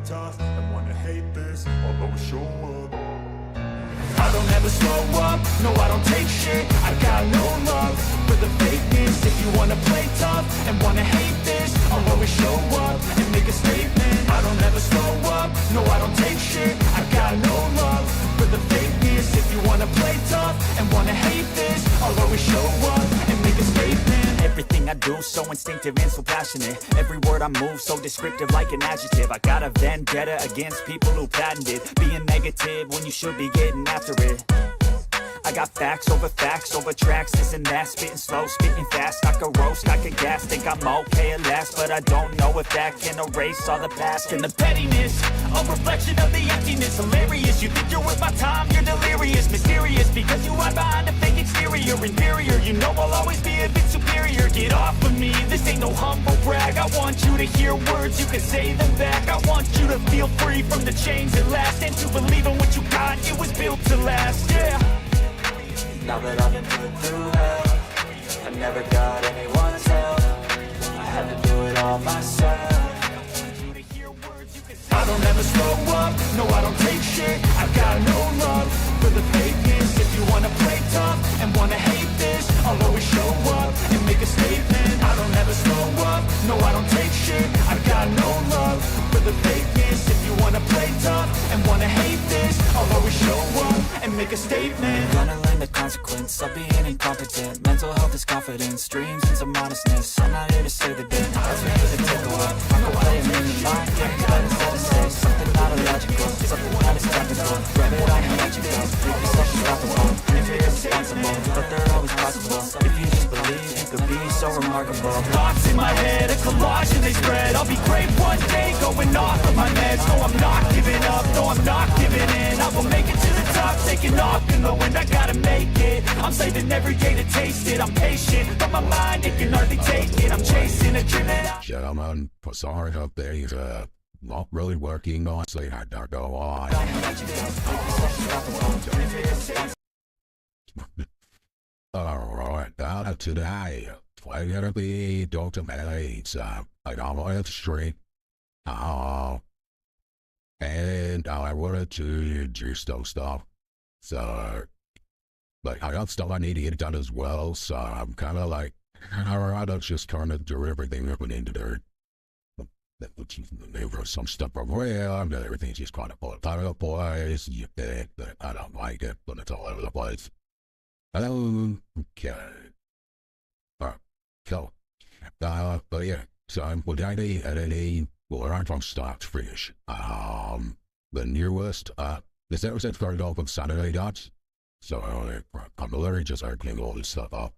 tough and wanna hate this, I'll always show up. I don't ever slow up, no I don't take shit. I got no love for the fakeness. If you wanna play tough and wanna hate this, I'll always show up and make a statement. I don't ever slow up, no I don't take shit. I got no love for the fakeness. If you wanna play tough and wanna hate this, I'll always show up and make a statement. Everything I do so instinctive and so passionate. Every word I move so descriptive like an adjective. I got a vendetta against people who patented being negative when you should be getting after it. I got facts over tracks, this and that. Spitting slow, spitting fast. I could roast, I could gas. Think I'm okay at last, but I don't know if that can erase all the past. And the pettiness, a reflection of the emptiness. Hilarious, you think you're worth my time, you're delirious. Mysterious, because you hide behind a fake exterior. Inferior, you know I'll always be a bit superior. Get off of me, this ain't no humble brag. I want you to hear words, you can say them back. I want you to feel free from the chains that last, and to believe in what you got, it was built to last, yeah. Now that I've been put through hell, I never got anyone's help. I had to do it all myself. I don't ever slow up, no I don't take shit. I got no love for the fakeness. If you wanna play tough and wanna hate this, I'll always show up and make a statement. I don't ever slow up, no I don't take shit. I got no love for the fakeness. If you wanna play tough and wanna hate this, I'll always show up and make a statement. Gonna learn the consequence of being incompetent. Mental health is confidence, dreams and some honestness. I'm not here to save the day, I was here to take a walk. I'm gonna play a million mind games, but instead of say something not illogical, something that is technical. Grab it on and let you go, make yourself unstoppable. And if you're responsible, but they're always possible. If you just believe, you could be so remarkable. Thoughts in my head, a collage and they spread. I'll be great one day, going off of my meds. No, I'm not giving up, no, I'm not giving in. I will make it to the top, taking off in the wind. I gotta make it, I'm saving every day to taste it. I'm patient, but my mind, it can hardly take it. I'm chasing a dream that Gentlemen, sorry about these, not really working nicely. I don't know why. Alright, now today, we're gonna be Dr. Mates, I got my street. And I wanted to do some stuff. So, like, I got stuff I need to get done as well, so I'm kind of like, alright, let's just turn it to everything that we need to do. There was some stuff around, and everything's just kind of all over the place. I don't like it, but it's all over the place. Okay. Alright, so, but yeah, so with the editing, we'll learn from start to finish. The newest, this episode started off with Saturday Dots, so I'm literally just cleaning all this stuff up.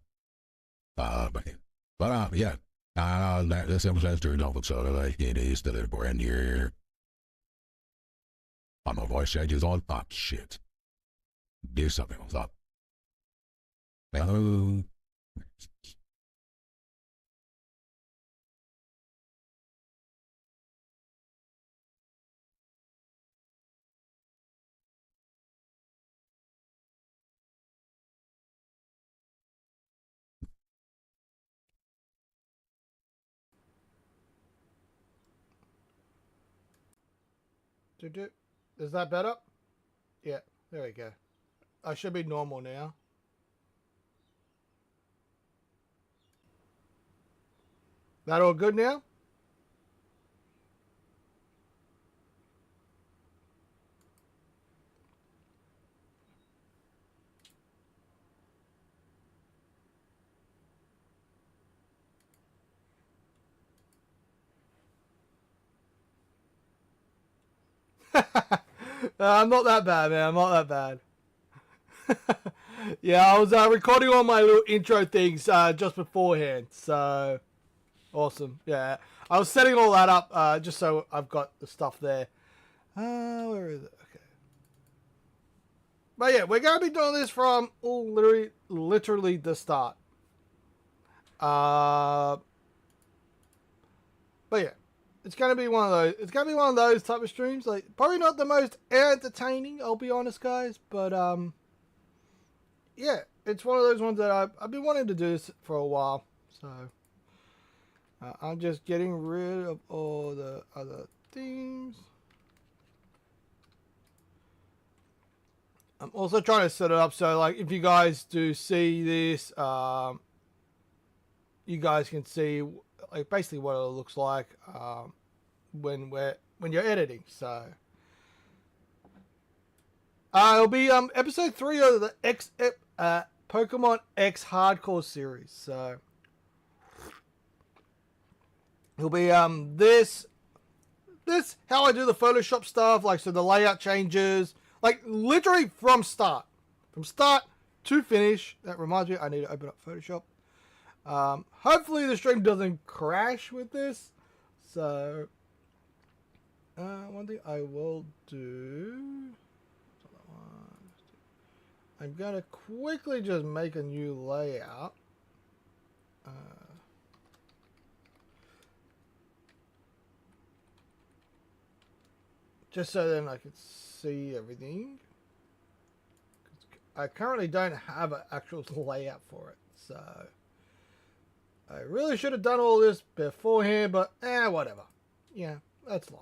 Yeah. This episode started off with Saturday. It is the brand new. My voice changes on. Oh, shit. Do something with that. Hello. Is that better? Yeah, there we go. I should be normal now. That all good now? I'm not that bad, man. I'm not that bad. Yeah, I was recording all my little intro things just beforehand, so awesome. Yeah, I was setting all that up just so I've got the stuff there. Where is it? Okay. But yeah, we're going to be doing this from literally the start. But yeah. It's gonna be one of those. It's gonna be one of those type of streams. Like probably not the most entertaining. I'll be honest, guys. But yeah, it's one of those ones that I've been wanting to do this for a while. So I'm just getting rid of all the other themes. I'm also trying to set it up so, like, if you guys do see this, you guys can see, like, basically what it looks like when you're editing. So it'll be episode 3 of the Pokemon X Hardcore series. So it'll be this how I do the Photoshop stuff, like, so the layout changes, like, literally from start to finish. That reminds me, I need to open up Photoshop. Hopefully the stream doesn't crash with this. So one thing I will do, I'm gonna quickly just make a new layout. Just so then I can see everything. I currently don't have an actual layout for it, so I really should have done all this beforehand, but whatever. Yeah, that's life.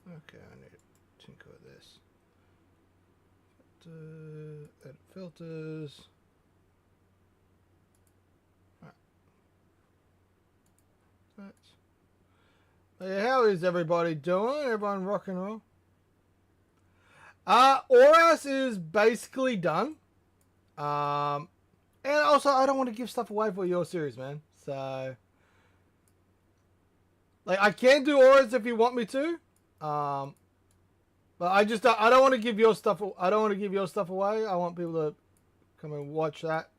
Okay, I need to tinker with this. Edit filters. Right. How is everybody doing? Everyone rock and roll? Auras is basically done. And also, I don't want to give stuff away for your series, man. So, like, I can do Auras if you want me to. But I don't want to give your stuff. I don't want to give your stuff away. I want people to come and watch that.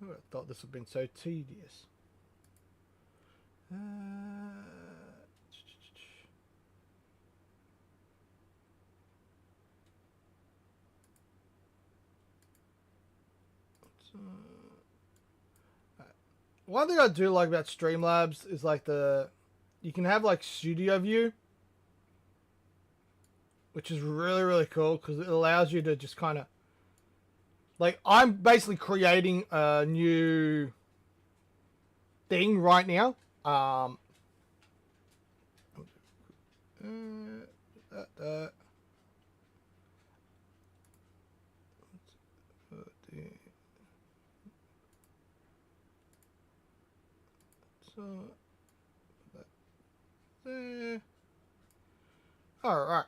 I thought this would have been so tedious. One thing I do like about Streamlabs is like you can have like studio view, which is really, really cool because it allows you to just kind of, like, I'm basically creating a new thing right now. So that there. All right.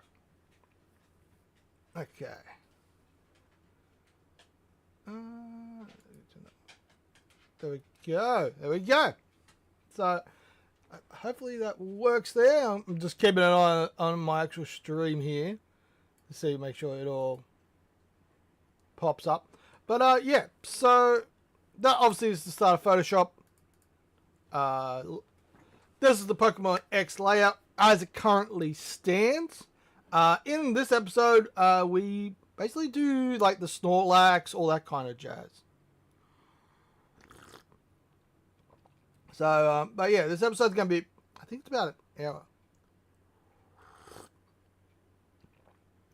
Okay. There we go. There we go. So hopefully that works there. I'm just keeping an eye on my actual stream here to see, make sure it all pops up. But yeah, so that obviously is the start of Photoshop. This is the Pokemon X layout as it currently stands. In this episode, we basically do like the Snorlax, all that kind of jazz. So, but yeah, this episode's going to be, I think it's about an hour.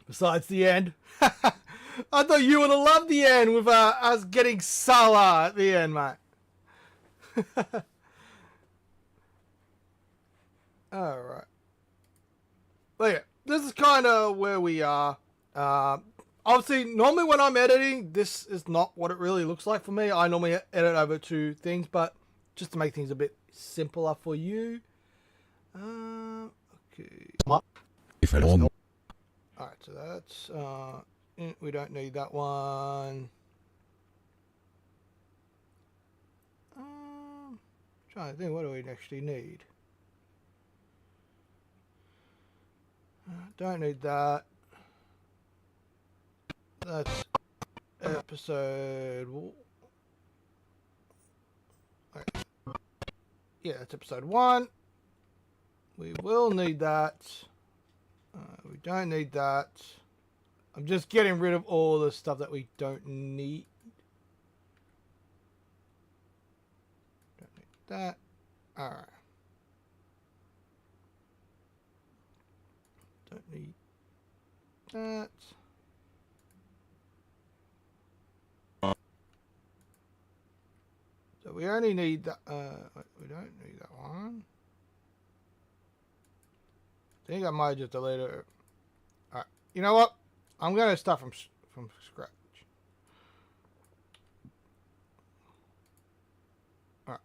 Besides the end. I thought you would have loved the end with us getting Salah at the end, mate. Alright. But yeah, this is kind of where we are. Obviously, normally when I'm editing, this is not what it really looks like for me. I normally edit over two things, but just to make things a bit simpler for you. Okay. If at all. Alright, so that's, we don't need that one. Trying to think, what do we actually need? Don't need that. That's episode. Okay. Yeah, that's episode 1. We will need that. We don't need that. I'm just getting rid of all the stuff that we don't need. that. All right. Don't need that. So we only need that. We don't need that one. I think I might just delete it. All right. You know what? I'm gonna start from scratch. All right.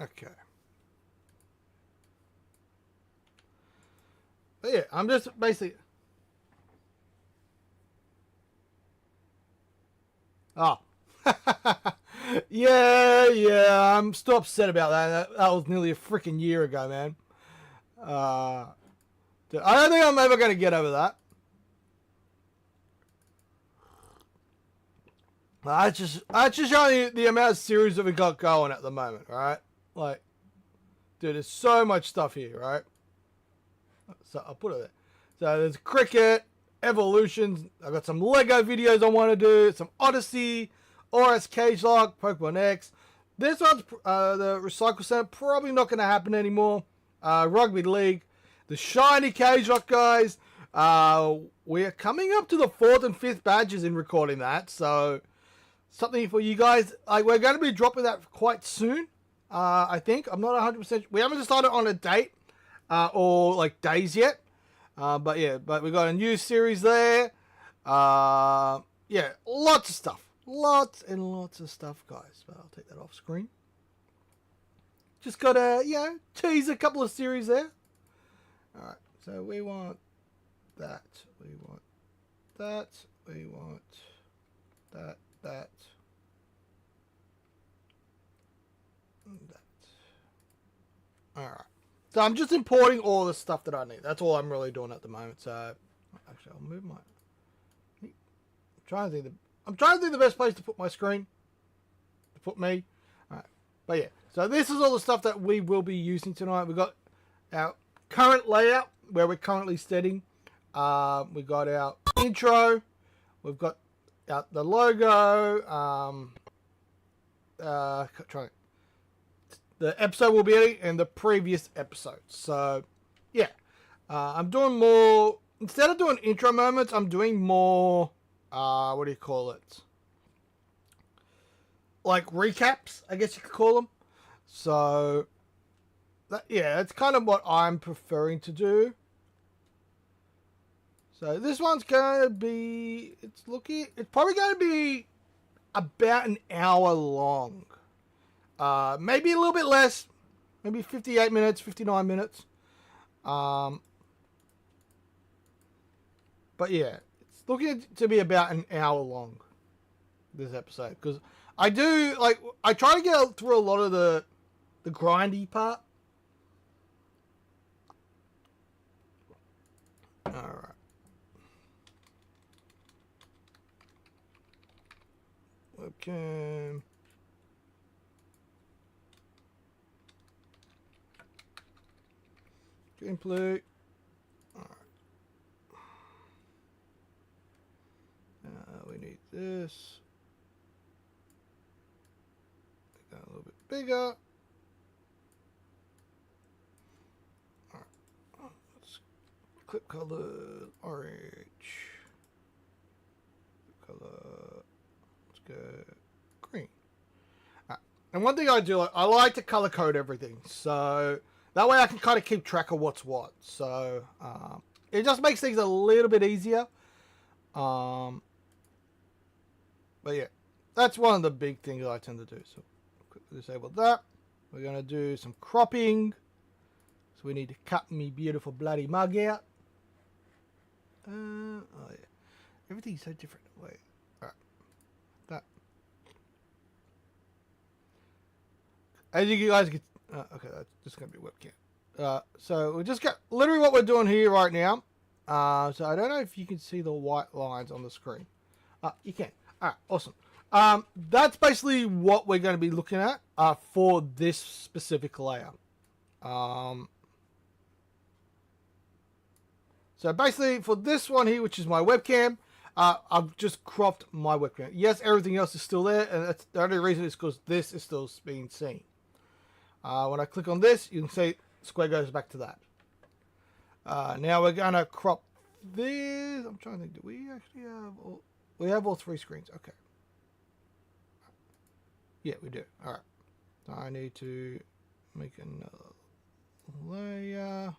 Okay. But yeah, I'm just basically. Oh. yeah, I'm still upset about that. That was nearly a freaking year ago, man. Dude, I don't think I'm ever going to get over that. I just showing you the amount of series that we got going at the moment, right? Like, dude, there's so much stuff here, right? So I'll put it there. So there's Cricket, Evolutions. I got some Lego videos I want to do, some Odyssey, ORAS Cage Lock, Pokemon X. This one's the Recycle Center, probably not going to happen anymore. Rugby League, the Shiny Cage Lock, guys. We're coming up to the 4th and 5th badges in recording that, so something for you guys. Like, we're going to be dropping that quite soon. I think I'm not 100%. We haven't decided on a date or like days yet. But yeah, but we got a new series there. Yeah, lots of stuff. Lots and lots of stuff, guys. But I'll take that off screen. Just got to, tease a couple of series there. Alright, so we want that. We want that. We want that. That. And that. Alright. So I'm just importing all the stuff that I need. That's all I'm really doing at the moment. So actually, I'll move my. I'm trying to think the best place to put my screen. To put me. All right. But yeah. So this is all the stuff that we will be using tonight. We've got our current layout where we're currently setting. We got our intro. We've got the logo. The episode will be in the previous episode. So, yeah. I'm doing more... Instead of doing intro moments, I'm doing more... what do you call it? Like recaps, I guess you could call them. So, that's kind of what I'm preferring to do. So, this one's going to be... It's probably going to be about an hour long. Maybe a little bit less, maybe 58 minutes, 59 minutes. But yeah, it's looking to be about an hour long, this episode. Because I try to get through a lot of the grindy part. Alright. Okay. Gameplay. Alright. We need this. Make that a little bit bigger. Alright. Let's clip color orange. Color. Let's go green. Alright. And one thing I do, I like to color code everything. So that way I can kind of keep track of what's what. So, it just makes things a little bit easier. But yeah, that's one of the big things I tend to do. So, quickly disable that. We're going to do some cropping. So we need to cut me beautiful bloody mug out. Oh yeah. Everything's so different. Wait. Alright. That. As you guys can... okay, that's just going to be webcam. So we just got literally what we're doing here right now. So I don't know if you can see the white lines on the screen. You can. Alright, awesome. That's basically what we're going to be looking at for this specific layout. So basically for this one here, which is my webcam, I've just cropped my webcam. Yes, everything else is still there, and that's the only reason is because this is still being seen. When I click on this, you can see Square goes back to that. Now we're gonna crop this. I'm trying to think. Do we actually have all? We have all three screens. Okay. Yeah, we do. All right. So I need to make another layer.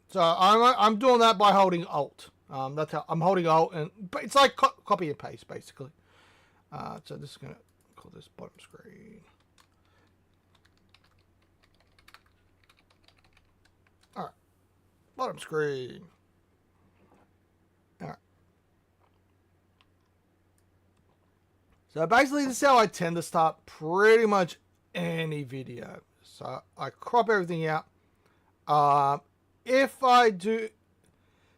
So I'm doing that by holding Alt. That's how I'm holding Alt, and but it's like copy and paste basically. So this is gonna call this bottom screen. All right, bottom screen. All right. So basically, this is how I tend to start pretty much any video. So I crop everything out. If I do,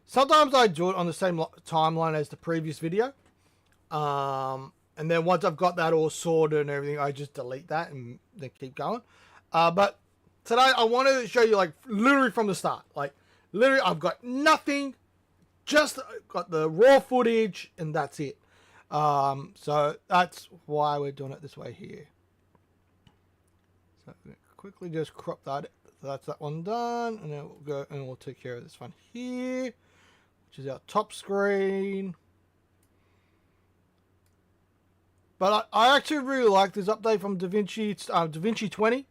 sometimes I do it on the same timeline as the previous video. And then once I've got that all sorted and everything, I just delete that and then keep going. But today I wanted to show you like literally from the start. Like literally I've got nothing, just got the raw footage and that's it. So that's why we're doing it this way here. So quickly just crop that. So that's that one done, and then we'll go and we'll take care of this one here, which is our top screen. But I actually really like this update from DaVinci. It's DaVinci 20.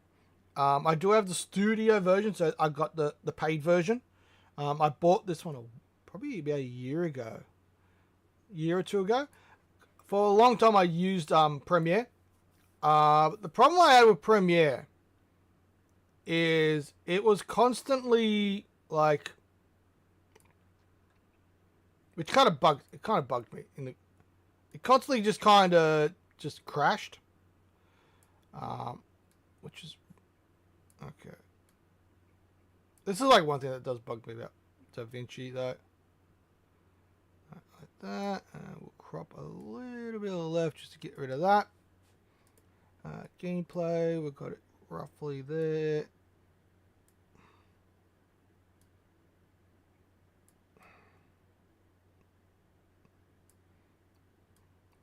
I do have the studio version, so I got the paid version. I bought this one probably about a year or two ago. For a long time, I used Premiere. The problem I had with Premiere is it was constantly like, which kind of bugged me it constantly just kind of just crashed, which is okay. This is like one thing that does bug me about DaVinci though. Like that, and we'll crop a little bit of the left just to get rid of that. Gameplay, we've got it roughly there.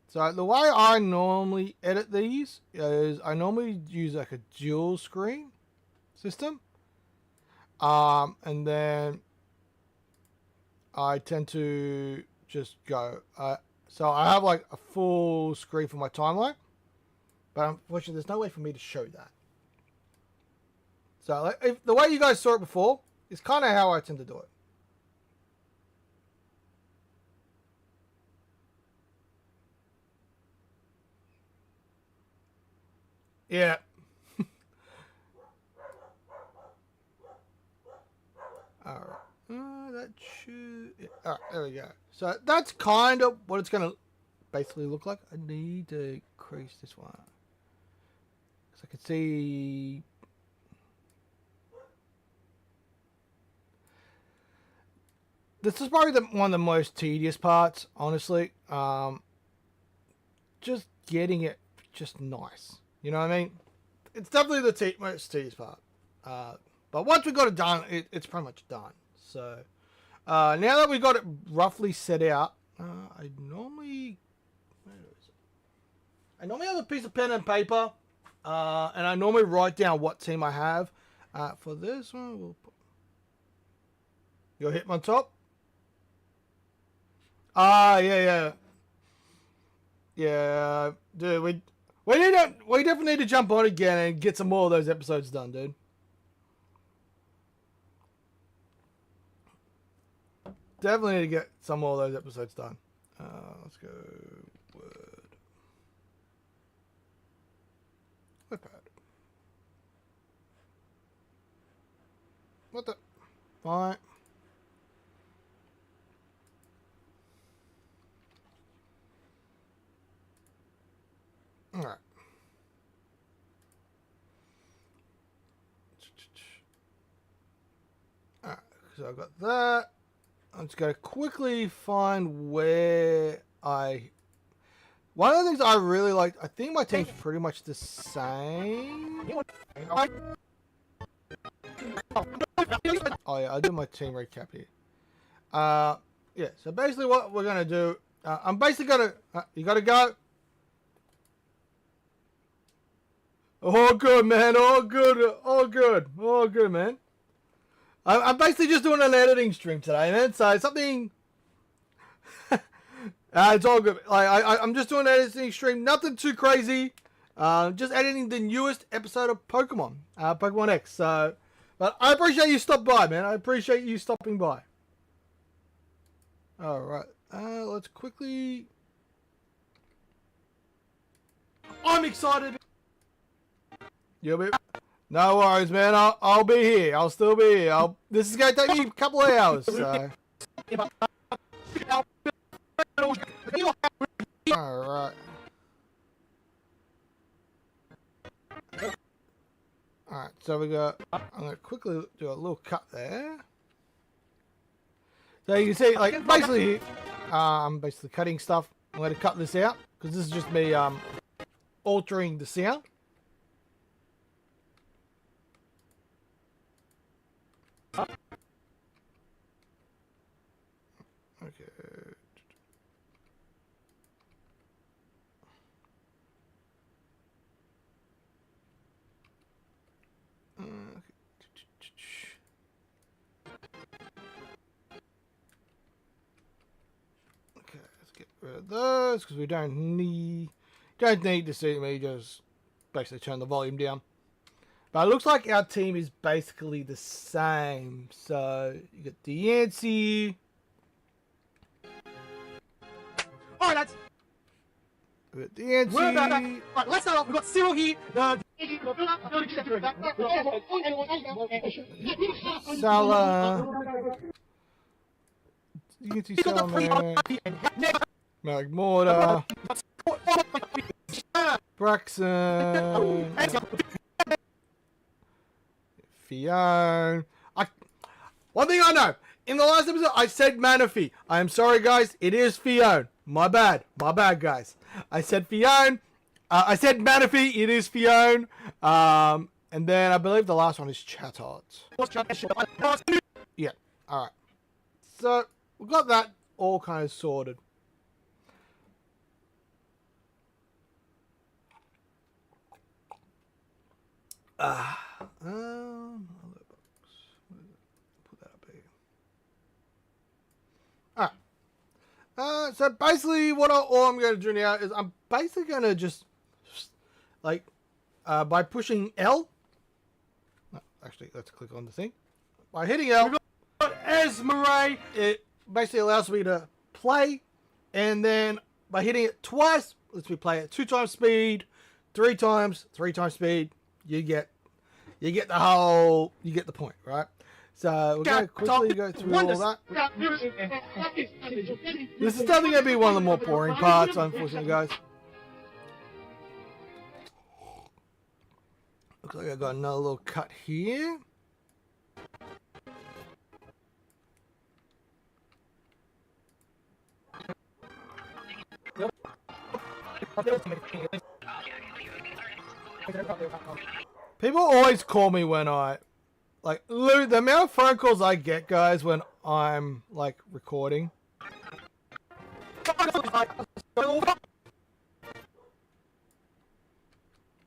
So the way I normally edit these is I normally use like a dual screen system. And then I tend to just go. So I have like a full screen for my timeline. But unfortunately, there's no way for me to show that. So if the way you guys saw it before is kind of how I tend to do it. Yeah. All right. That should. Yeah. All right. There we go. So that's kind of what it's going to basically look like. I need to increase this one. Because I can see. This is probably one of the most tedious parts, honestly. Just getting it just nice. You know what I mean? It's definitely the most tedious part. But once we got it done, it's pretty much done. So now that we got it roughly set out, I normally have a piece of pen and paper, and I normally write down what team I have. For this one, we'll put your Hitmontop. Yeah, dude, we definitely need to jump on again and get some more of those episodes done, dude. Definitely need to get some more of those episodes done. Let's go Word. WordPad. What the? Fine. Alright. Alright, so I've got that. I'm just going to quickly find where one of the things I really like, I think my team's pretty much the same. Oh yeah, I'll do my team recap here. Yeah, so basically what we're gonna do, I'm basically gonna, you gotta go. All good, man, all good, all good, all good, man. I'm basically just doing an editing stream today, man, so something, it's all good. I'm just doing an editing stream, nothing too crazy, just editing the newest episode of Pokemon, Pokemon X, so, but I appreciate you stopping by, man, I appreciate you stopping by. Alright, let's quickly... I'm excited! You'll be... No worries, man, I'll be here, I'll still be here. This is going to take me a couple of hours, so... Alright. Alright, so we got... I'm going to quickly do a little cut there. So you can see, like, basically, I'm basically cutting stuff. I'm going to cut this out, because this is just me, altering the sound. Okay. Okay, let's get rid of those because we don't need to see me just basically turn the volume down. But it looks like our team is basically the same. So you get Diancie. Alright, lads. We got Diancie. Right, let's start off. We've got Cyril here. Salah. Diancie, Salah, Magmortar. Braxton. Fione. One thing I know. In the last episode, I said Manaphy. I am sorry, guys. It is Fione. My bad. My bad, guys. I said Fione. I said Manaphy. It is Fione. And then I believe the last one is Chatot. Yeah. All right. So we've got that all kind of sorted. Other box. Put that up here. Alright. So basically what all I'm going to do now is I'm basically going to just, like, by pushing L. No, actually, let's click on the thing. By hitting L, Esmeralda, it basically allows me to play. And then by hitting it twice, lets me play at 2 times speed, 3 times speed. You get the point, right? So we're going to quickly go through all that. This is definitely going to be one of the more boring parts, unfortunately, guys. Looks like I got another little cut here. People always call me when the amount of phone calls I get, guys, when I'm, like, recording.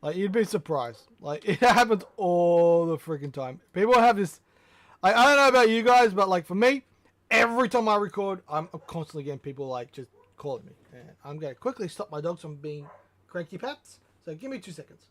Like, you'd be surprised. Like, it happens all the freaking time. People have this, I don't know about you guys, but, like, for me, every time I record, I'm constantly getting people, like, just calling me. And I'm going to quickly stop my dogs from being cranky pats. So give me 2 seconds.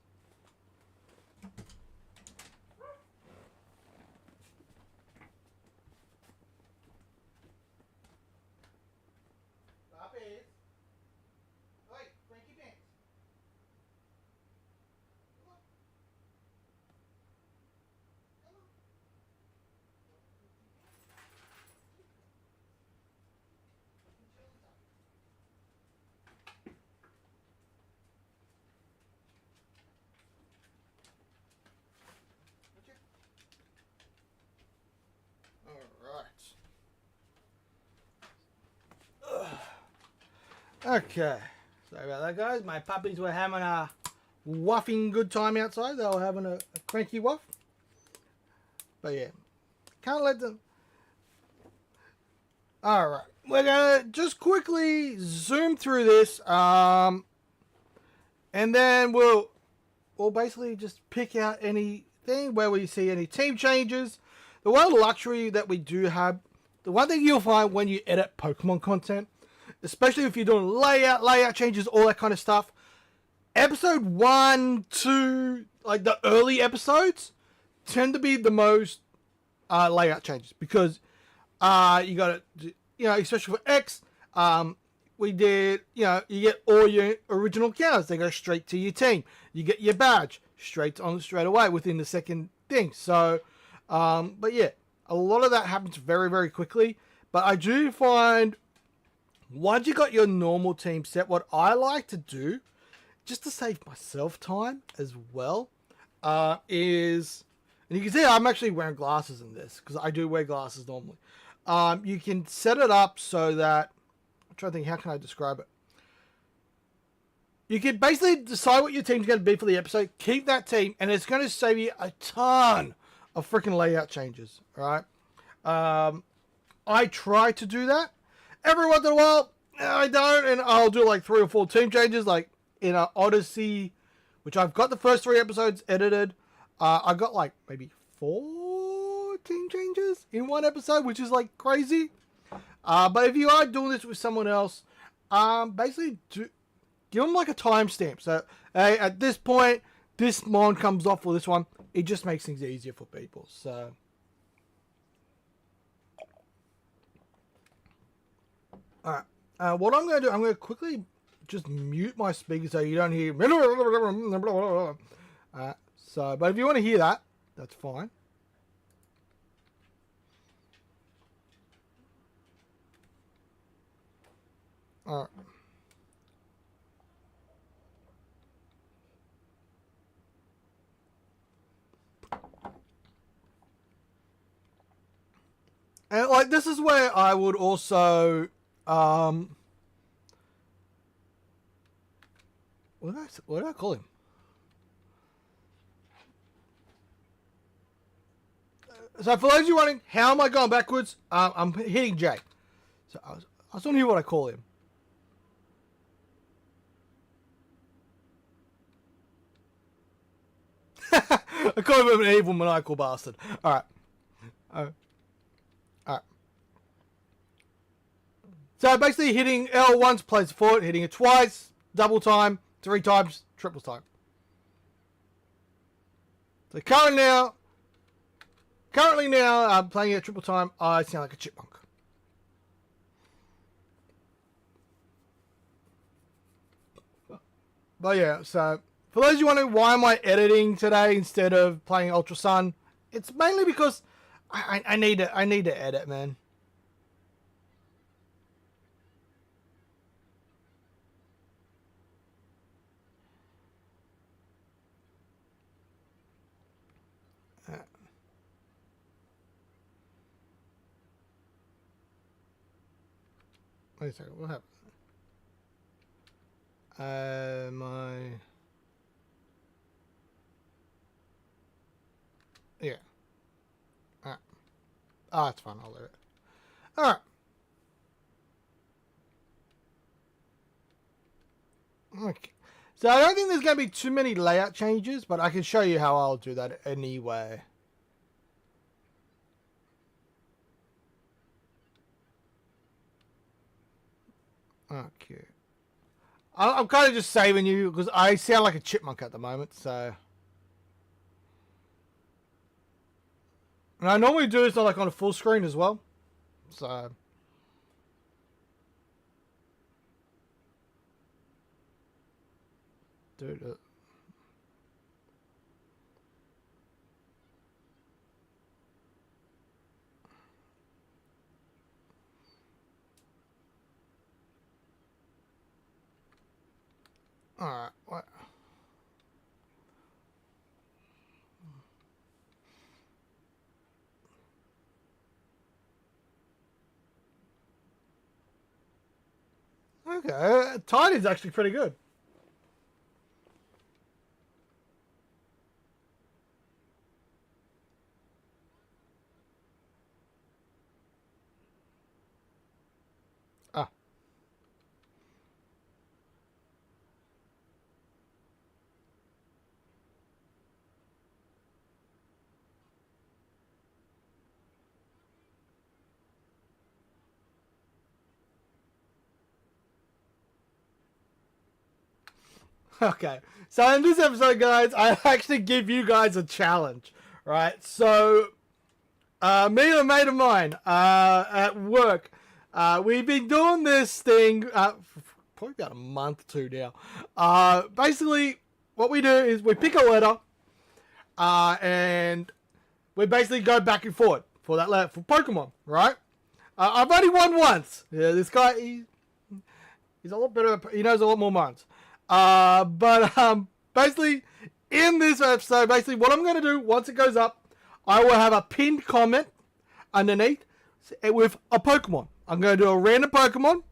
Okay, sorry about that, guys. My puppies were having a waffing good time outside. They were having a cranky waff. But yeah, can't let them. All right, we're gonna just quickly zoom through this, and then we'll basically just pick out anything where we see any team changes. The one luxury that we do have, the one thing you'll find when you edit Pokemon content, especially if you're doing layout changes, all that kind of stuff. Episode 1, 2, like the early episodes, tend to be the most layout changes because you got to, especially for X, we did, you get all your original counters. They go straight to your team. You get your badge straight away within the second thing. So, but yeah, a lot of that happens very, very quickly. But I do find once you got your normal team set, what I like to do, just to save myself time as well, is, and you can see I'm actually wearing glasses in this because I do wear glasses normally. You can set it up so that, I'm trying to think, how can I describe it? You can basically decide what your team's going to be for the episode, keep that team, and it's going to save you a ton of freaking layout changes, right? I try to do that. Every once in a while, I don't, and I'll do like 3 or 4 team changes, like in Odyssey, which I've got the first 3 episodes edited. I got like maybe 4 team changes in one episode, which is like crazy. But if you are doing this with someone else, basically give them like a timestamp. So hey, at this point, this mon comes off for this one. It just makes things easier for people. So. Alright, what I'm going to do, I'm going to quickly just mute my speaker so you don't hear. So, but if you want to hear that, that's fine. Alright. And like, this is where I would also, what did I call him? So for those of you wondering, how am I going backwards? I'm hitting J. So I was wondering what I call him. I call him an evil maniacal bastard. Alright. Alright. So basically hitting L once plays forward, hitting it twice, double time, 3 times, triple time. So currently now, I'm playing it triple time, I sound like a chipmunk. But yeah, so for those of you wondering why am I editing today instead of playing Ultra Sun, it's mainly because I need to edit, man. Wait a second, what happened? Yeah. It's fine, I'll leave it. Alright. Okay. So I don't think there's going to be too many layout changes, but I can show you how I'll do that anyway. Okay. I'm kind of just saving you because I sound like a chipmunk at the moment, so. And I normally do this like on a full screen as well, so. Dude. Alright, what? Okay, Tiny's actually pretty good. Okay, so in this episode, guys, I actually give you guys a challenge, right? So, me and a mate of mine at work, we've been doing this thing for probably about a month or two now. Basically, what we do is we pick a letter, and we basically go back and forth for that letter for Pokemon, right? I've only won once. Yeah, this guy, he's a lot better. He knows a lot more minds. But basically, in this episode, basically what I'm going to do, once it goes up, I will have a pinned comment underneath with a Pokemon. I'm going to do a random Pokemon,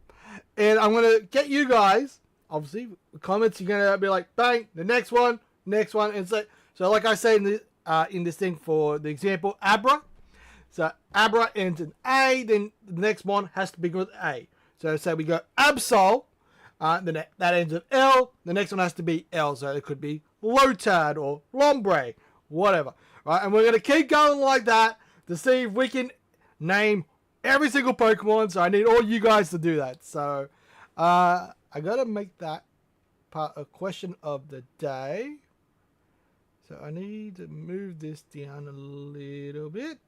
and I'm going to get you guys, obviously, comments, you're going to be like, bang, the next one, and so like I say in this thing for the example, Abra. So Abra ends in A, then the next one has to begin with A. So say we go Absol, then that ends with L, the next one has to be L. So it could be Lotad or Lombre, whatever. Right, and we're going to keep going like that to see if we can name every single Pokemon. So I need all you guys to do that. So I got to make that part a question of the day. So I need to move this down a little bit.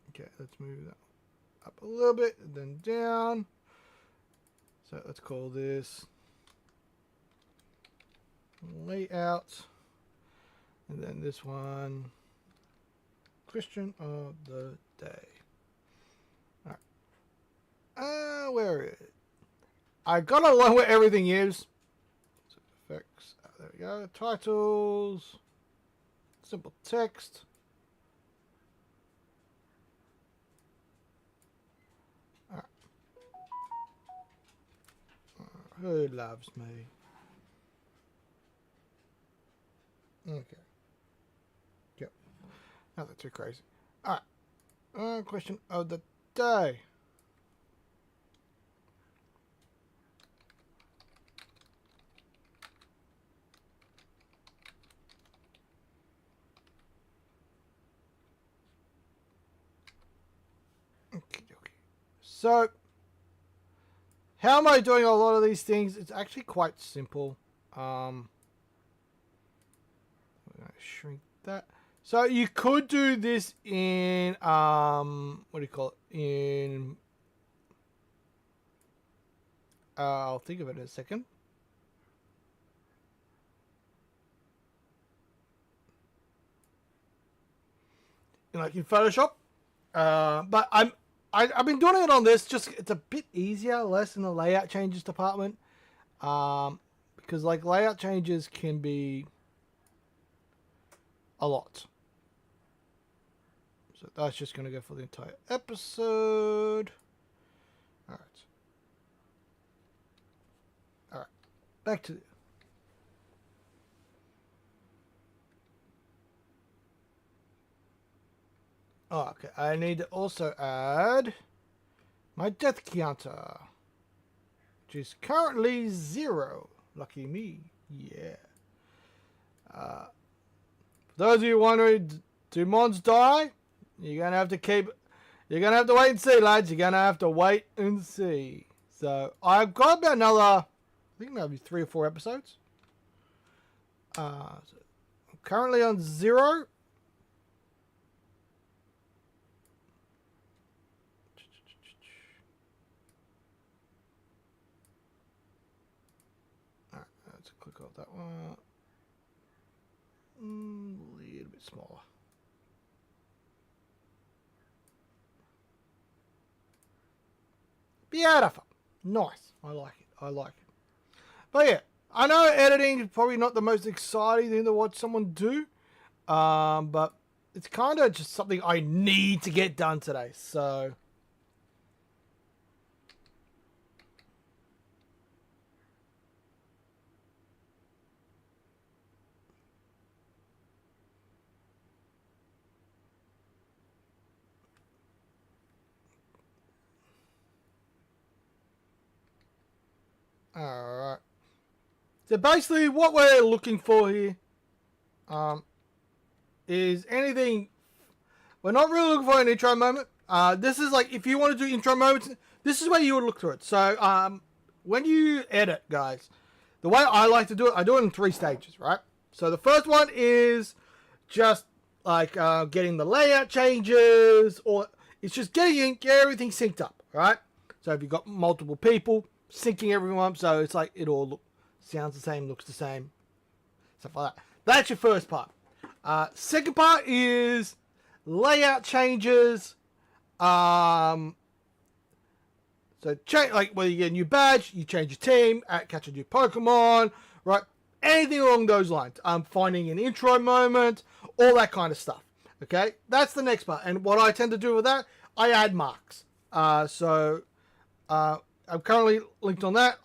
Okay, let's move that up a little bit and then down. So let's call this layout. And then this one, question of the day. Alright. Where is it? I got to learn where everything is. So effects. There we go. Titles. Simple text. Who loves me? Okay. Yep. Nothing too crazy. Alright. Question of the day. Okay. So, how am I doing a lot of these things? It's actually quite simple. I'm gonna shrink that. So you could do this in what do you call it? In I'll think of it in a second. Like in Photoshop. But I've been doing it on this, just it's a bit easier, less in the layout changes department. Because like layout changes can be a lot. So that's just going to go for the entire episode. Alright. Alright. Back to the... Oh, okay. I need to also add my death counter, which is currently 0. Lucky me. Yeah. For those of you wondering, do Mons die? You're gonna have to wait and see, lads. You're gonna have to wait and see. So I've got about another, I think maybe 3 or 4 episodes. So I'm currently on 0. Let's click off that one. A little bit smaller. Beautiful. Nice. I like it. But yeah, I know editing is probably not the most exciting thing to watch someone do. But it's kind of just something I need to get done today. So... Alright. So basically what we're looking for here is anything. We're not really looking for an intro moment. This is like, if you want to do intro moments, this is where you would look through it. So when you edit, guys, the way I like to do it, I do it in 3 stages, right? So the first one is just like getting the layout changes, or it's just get everything synced up, right? So if you've got multiple people, syncing everyone up so it's like it all sounds the same, looks the same, stuff like that. That's your first part. Second part is layout changes. So change, like whether you get a new badge, you change your team, catch a new Pokemon, right? Anything along those lines. Finding an intro moment, all that kind of stuff. Okay, that's the next part. And what I tend to do with that, I add marks. So I'm currently linked on that.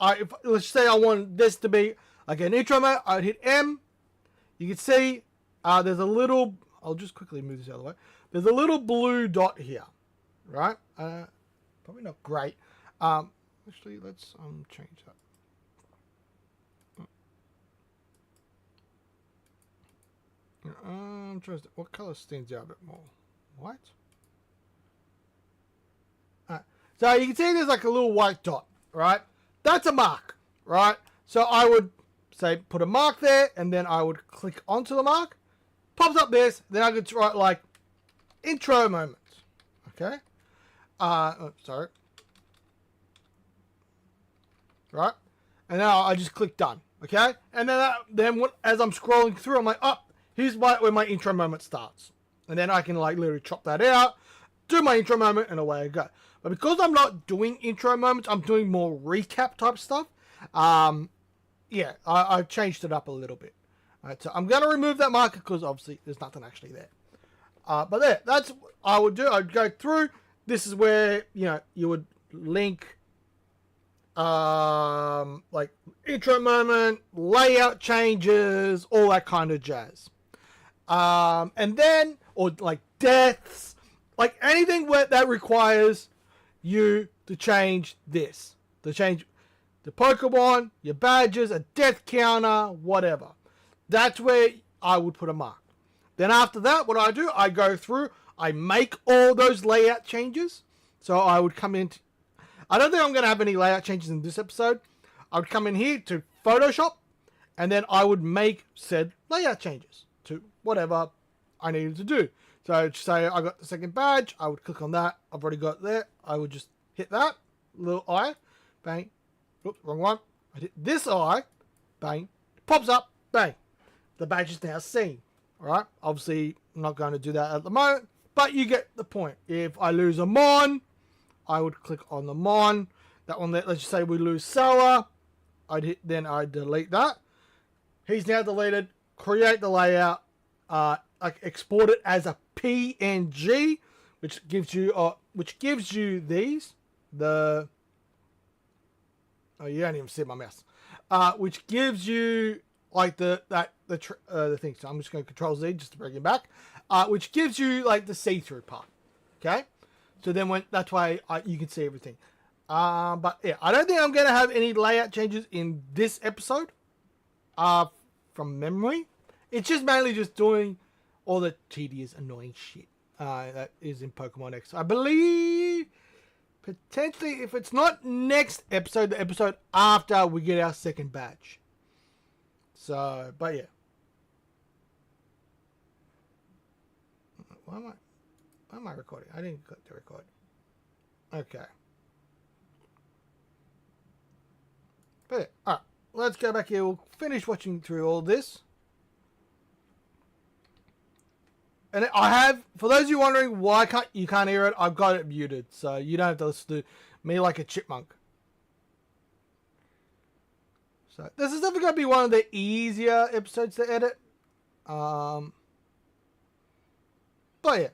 Let's say I want this to be like an intro moment. I'd hit M. You can see there's a little. I'll just quickly move this out of the way. There's a little blue dot here, right? Probably not great. Actually, let's change that. I'm trying to. What color stands out a bit more? White. So you can see there's like a little white dot, right? That's a mark, right? So I would say put a mark there, and then I would click onto the mark. Pops up this, then I could write like intro moment. Okay. Sorry. Right, and now I just click done. Okay, and then as I'm scrolling through, I'm like, oh, here's where my intro moment starts, and then I can like literally chop that out, do my intro moment, and away I go. But because I'm not doing intro moments, I'm doing more recap type stuff. Yeah, I've changed it up a little bit. Alright, so I'm gonna remove that marker because obviously there's nothing actually there. But there, that's what I would do. I'd go through. This is where you would link like intro moment, layout changes, all that kind of jazz. And then, or like deaths, like anything that requires you to change this, to change the Pokemon, your badges, a death counter, whatever. That's where I would put a mark. Then after that, what I do, I go through, I make all those layout changes. So I would come in. I don't think I'm going to have any layout changes in this episode. I would come in here to Photoshop, and then I would make said layout changes to whatever I needed to do. So say I got the second badge, I would click on that. I've already got it there. I would just hit that little eye, bang. Oops, wrong one. I hit this eye, bang. It pops up, bang. The badge is now seen. All right. Obviously, I'm not going to do that at the moment, but you get the point. If I lose a Mon, I would click on the Mon. That one, let's just say we lose Sour. I'd delete that. He's now deleted. Create the layout. Export it as a PNG, which gives you these. Oh, you don't even see my mouse. Which gives you like the thing. So I'm just going to Control Z just to bring it back. Which gives you like the see-through part. Okay. So then that's why you can see everything. But yeah, I don't think I'm going to have any layout changes in this episode. From memory, it's just mainly just doing all the tedious, annoying shit that is in Pokemon X. I believe potentially, if it's not next episode, the episode after we get our second badge. So, but yeah. Why am I recording? I didn't click to record. Okay. But yeah, alright. Let's go back here. We'll finish watching through all this. And I have, for those of you wondering why you can't hear it, I've got it muted. So you don't have to listen to me like a chipmunk. So this is definitely going to be one of the easier episodes to edit. But yeah.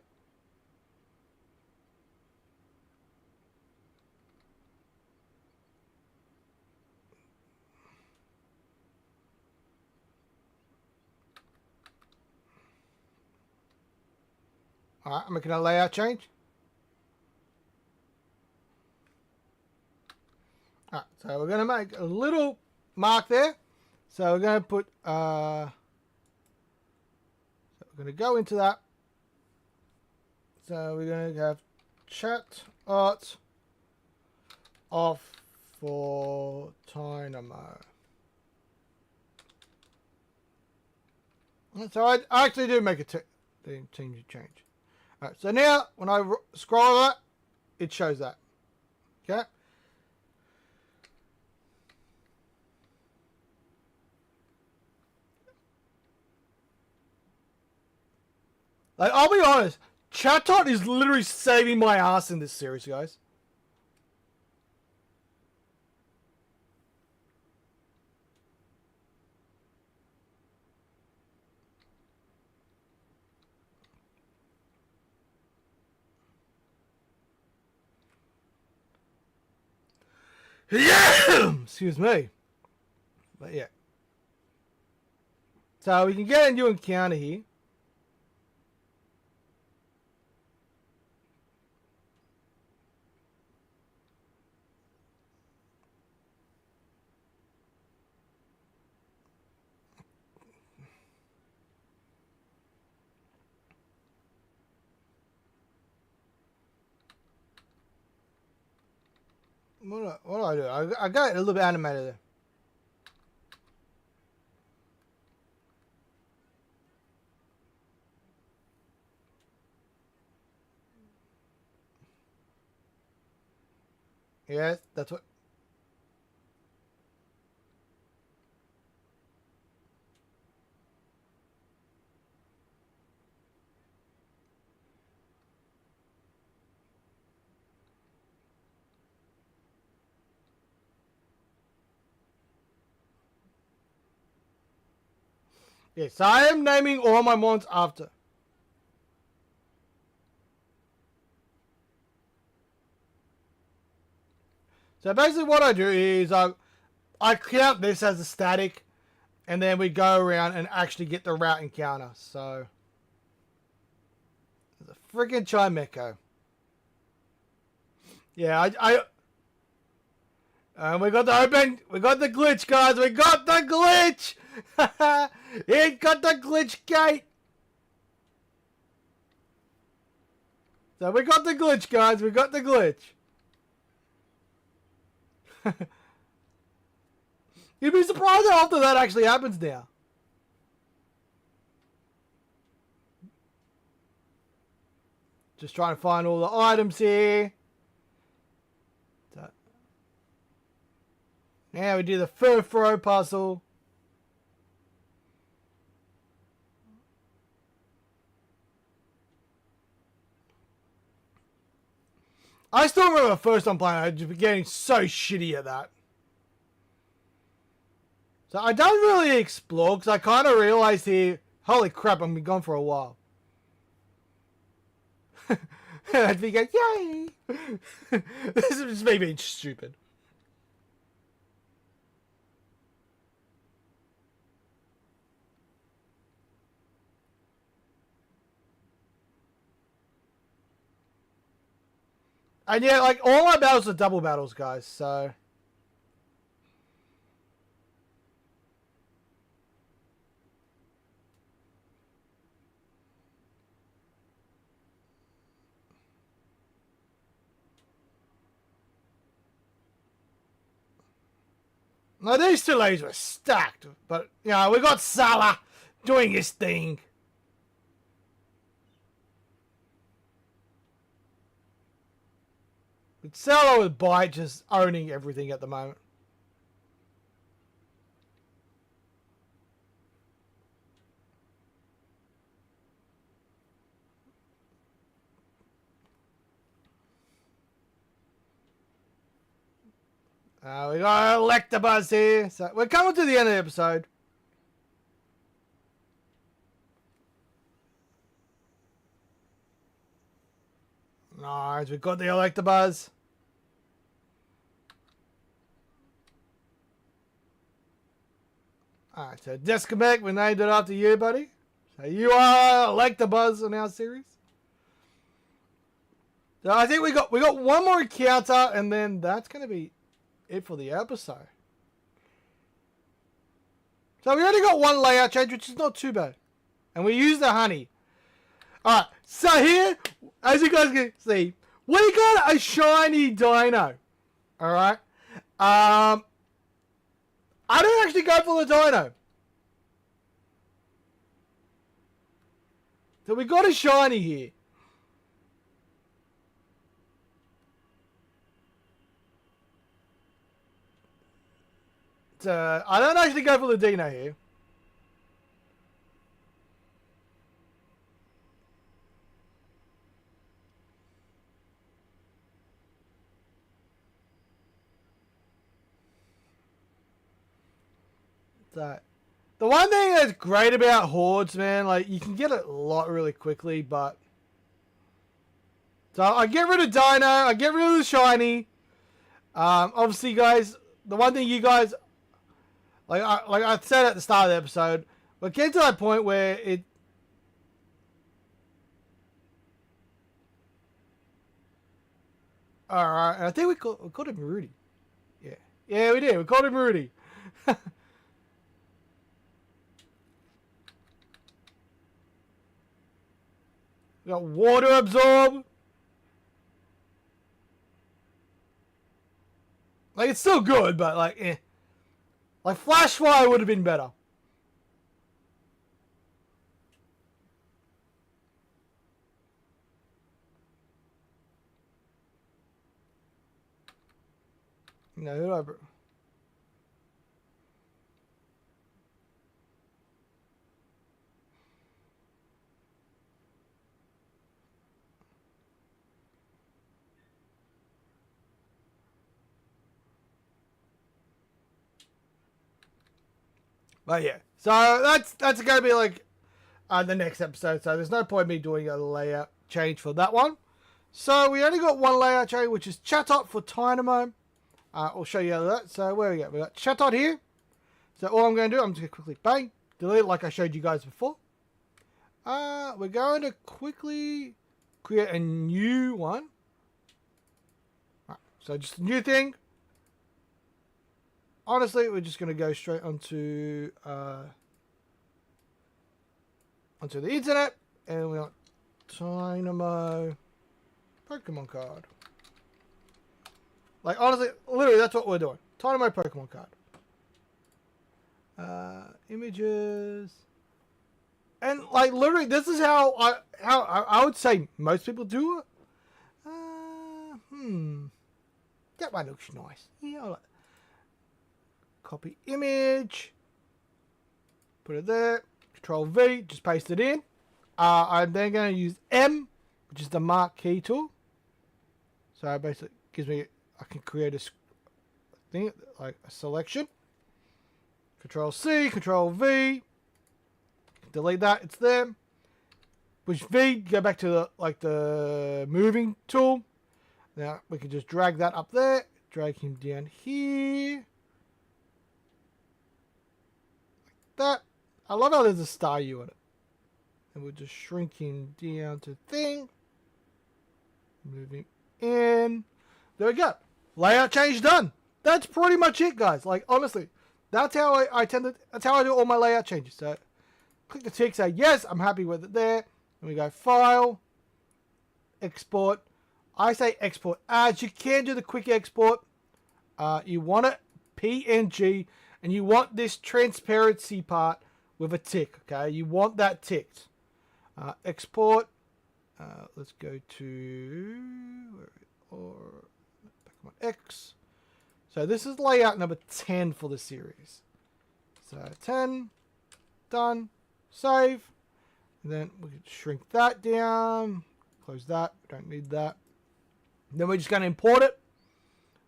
Alright, I'm making a layout change. Alright, so we're going to make a little mark there. So we're going to put, so we're going to go into that. So we're going to have chat art off for Dynamo. So I actually do make the team change. Alright, so now when I scroll that, it shows that. Okay? Like, I'll be honest, Chatot is literally saving my ass in this series, guys. Yeah! Excuse me. But yeah. So we can get a new encounter here. What do I do? I got a little bit animated there. Yes, that's what. Yes, I am naming all my mons after. So basically what I do is I count this as a static, and then we go around and actually get the route encounter. So there's a freaking Chimecho. Yeah, we got the glitch, guys. We got the glitch. It got the glitch gate. So we got the glitch, guys. We got the glitch. You'd be surprised how often that actually happens now. Just trying to find all the items here. So, now we do the Furfro puzzle. I still remember the first time playing, I'd just be getting so shitty at that. So I don't really explore, because I kind of realized here, holy crap, I've been gone for a while. I'd be going, yay! This is just me being stupid. And yeah, like, all my battles are double battles, guys, so... Now, these two ladies were stacked, but, you know, we got Salah doing his thing. But Salah with Bite just owning everything at the moment. We got Electabuzz here. So we're coming to the end of the episode. Nice, we got the Electabuzz. Alright, so Disconnect, we named it after you, buddy. So you are Electabuzz in our series. So I think we got one more encounter, and then that's gonna be it for the episode. So we only got one layout change, which is not too bad. And we use the honey. Alright, so here, as you guys can see, we got a shiny dino. Alright. I didn't actually go for the dino. So we got a shiny here. So I don't actually go for the Dino here. So, the one thing that's great about Hordes, man, like, you can get it a lot really quickly, but... So, I get rid of Dino, I get rid of the Shiny. Obviously, guys, the one thing you guys... Like I said at the start of the episode, we're getting to that point where it... Alright, I think we called him Rudy. Yeah. Yeah, we did. We called him Rudy. We got water absorb. Like, it's still good, but like, eh. Like, Flash Fire would have been better. No, who do I... But yeah, so that's going to be like the next episode. So there's no point me doing a layout change for that one. So we only got one layout change, which is Chatot for Dynamo. I'll show you that. So where we go? We got Chatot here. So all I'm going to do, I'm just going to quickly bang, delete like I showed you guys before. We're going to quickly create a new one. Right, so just a new thing. Honestly, we're just going to go straight onto the internet, and we got Dynamo Pokemon card. Like, honestly, literally, that's what we're doing. Dynamo Pokemon card. Images, and like literally, this is how I would say most people do it. That one looks nice. Yeah, I like. Copy image, put it there, Control V, just paste it in. I'm then going to use M, which is the mark key tool. So it basically gives me, I can create a thing, like a selection. Control C, Control V, delete that, it's there. Push V, go back to the moving tool. Now we can just drag that up there, drag him down here. That. I love how there's a star U in it. And we'll just shrink him down to thing. Moving in. There we go. Layout change done. That's pretty much it, guys. Like, honestly, that's how that's how I do all my layout changes. So click the tick, say yes, I'm happy with it there. And we go File, Export. I say export as. You can do the quick export. You want it PNG. And you want this transparency part with a tick, okay? You want that ticked. Export. Let's go to Pokemon X. So this is layout number 10 for the series. So 10, done, save. And then we can shrink that down. Close that. Don't need that. Then we're just going to import it.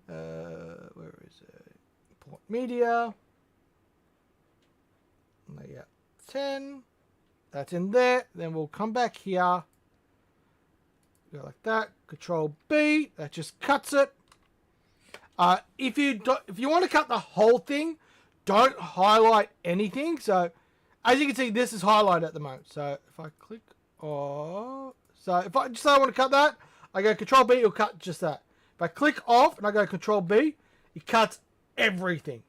Where is it? Import media. Layout 10. That's in there. Then we'll come back here. Go like that. Control B. That just cuts it. If you want to cut the whole thing, don't highlight anything. So as you can see, this is highlighted at the moment. So if I click off, so if I just say I want to cut that, I go Control B. It'll cut just that. If I click off and I go Control B, it cuts everything.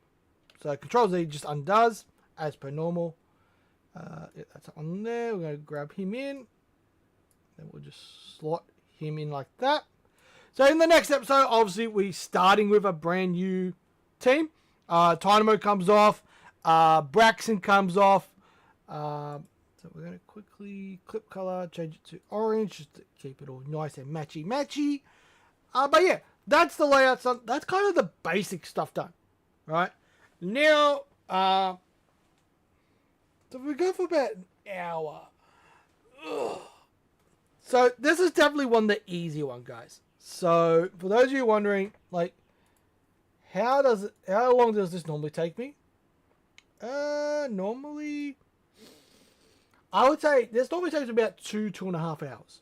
So Control Z just undoes. As per normal. That's on there. We're going to grab him in. Then we'll just slot him in like that. So in the next episode, obviously, we're starting with a brand new team. Dynamo comes off. Braxton comes off. So So we're going to quickly clip color, change it to orange, just to keep it all nice and matchy. But yeah, that's the layout. So that's kind of the basic stuff done, right? Now, so we go for about an hour. Ugh. So this is definitely one of the easy one, guys. So for those of you wondering, like, how long does this normally take me? Normally, I would say this normally takes about 2.5 hours.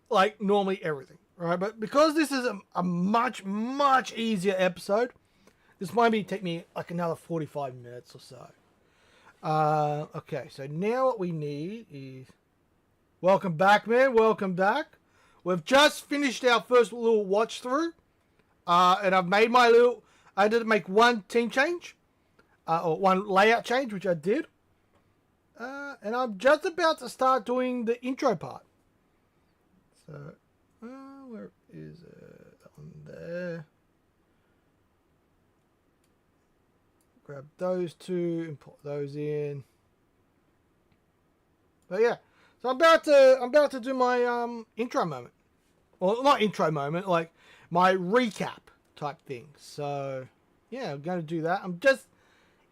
Like normally everything, right? But because this is a much easier episode, this might take me like another 45 minutes or so. Okay, so now what we need is... Welcome back, man. Welcome back. We've just finished our first little watch through. And I've made my little... I had to make one team change. Or one layout change, which I did. And I'm just about to start doing the intro part. So, where is it? On there. Grab those two, import those in. But yeah, so I'm about to do my intro moment. Well, not intro moment, like my recap type thing. So yeah, I'm going to do that. I'm just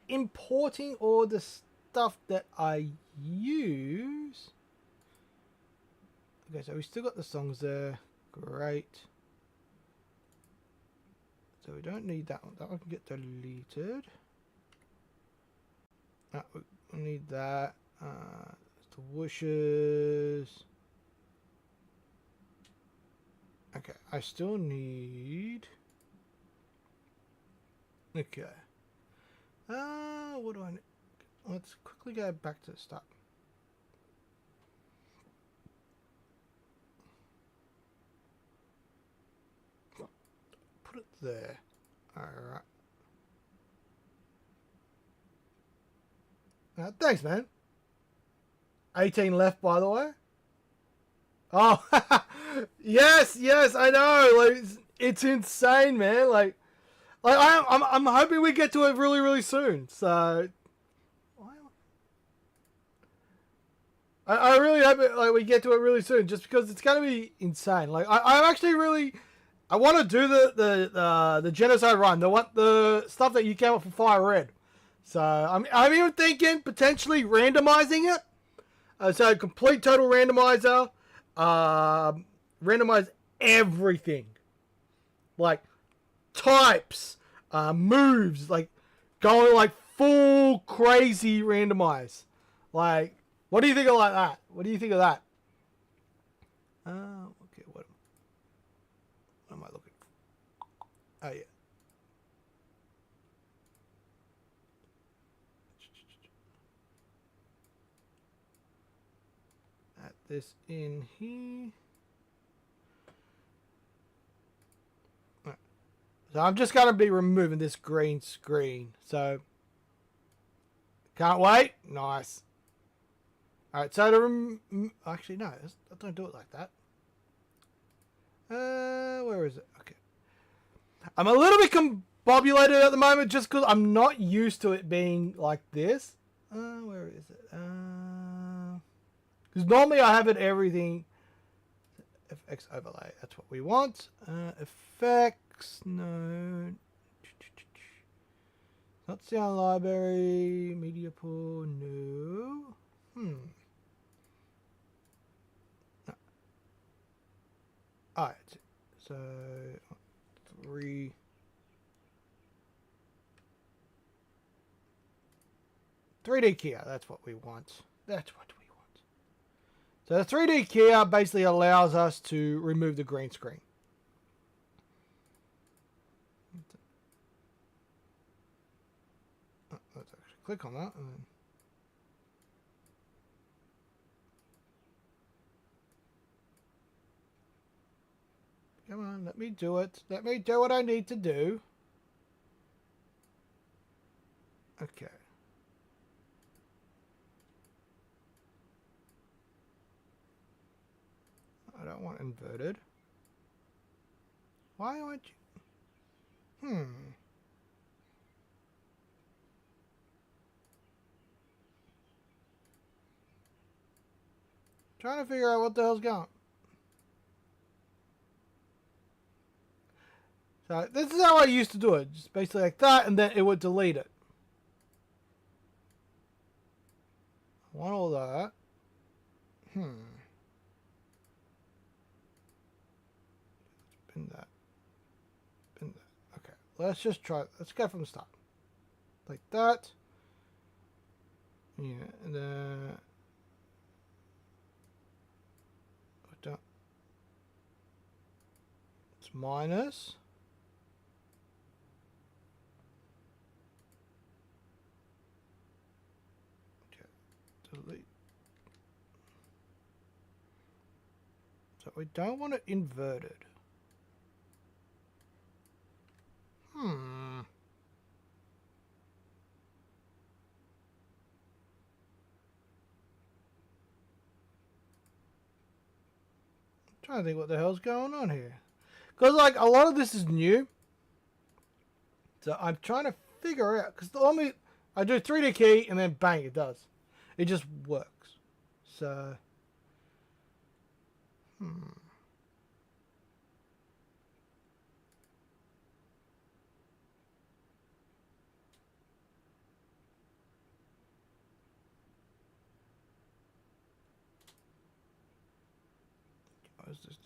importing all the stuff that I use. Okay, so we still got the songs there. Great. So we don't need that one. That one can get deleted. We need that. The whooshes. Okay, I still need... Okay. What do I need? Let's quickly go back to the start. Put it there. Alright. Thanks, man. 18 left, by the way. Oh, yes, I know. Like, it's insane, man. Like I'm hoping we get to it really soon. So, I really hope we get to it really soon, just because it's gonna be insane. Like, I'm actually really, I want to do the genocide run, the stuff that you came up for Fire Red. So I'm even thinking potentially randomizing it. So complete total randomizer. Randomize everything, like types, moves, like going like full crazy randomize. Like, what do you think of like that? What do you think of that? Okay, what am I looking for? Oh yeah. Add this in here. Right. So I'm just going to be removing this green screen. So, can't wait. Nice. Alright, so to actually, no, I don't do it like that. Where is it? Okay. I'm a little bit combobulated at the moment just because I'm not used to it being like this. Where is it? Because normally I have it everything. FX overlay, that's what we want. Effects, no. Not sound library, media pool, no. No. Alright, so 3D Kia, that's what we want. That's what we want. So the 3D Kia basically allows us to remove the green screen. Let's actually click on that. And then come on, let me do it. Let me do what I need to do. Okay. I don't want inverted. Why aren't you? Trying to figure out what the hell's going. So this is how I used to do it. Just basically like that, and then it would delete it. I want all that. Spin that. Spin that. Okay. Let's just try. Let's go from the start. Like that. Yeah, and then it's minus. Okay, delete. So we don't want it inverted. Trying to think what the hell's going on here. Because, like, a lot of this is new. So I'm trying to figure out. Because normally I do 3D key and then bang, it does. It just works. So. Let's just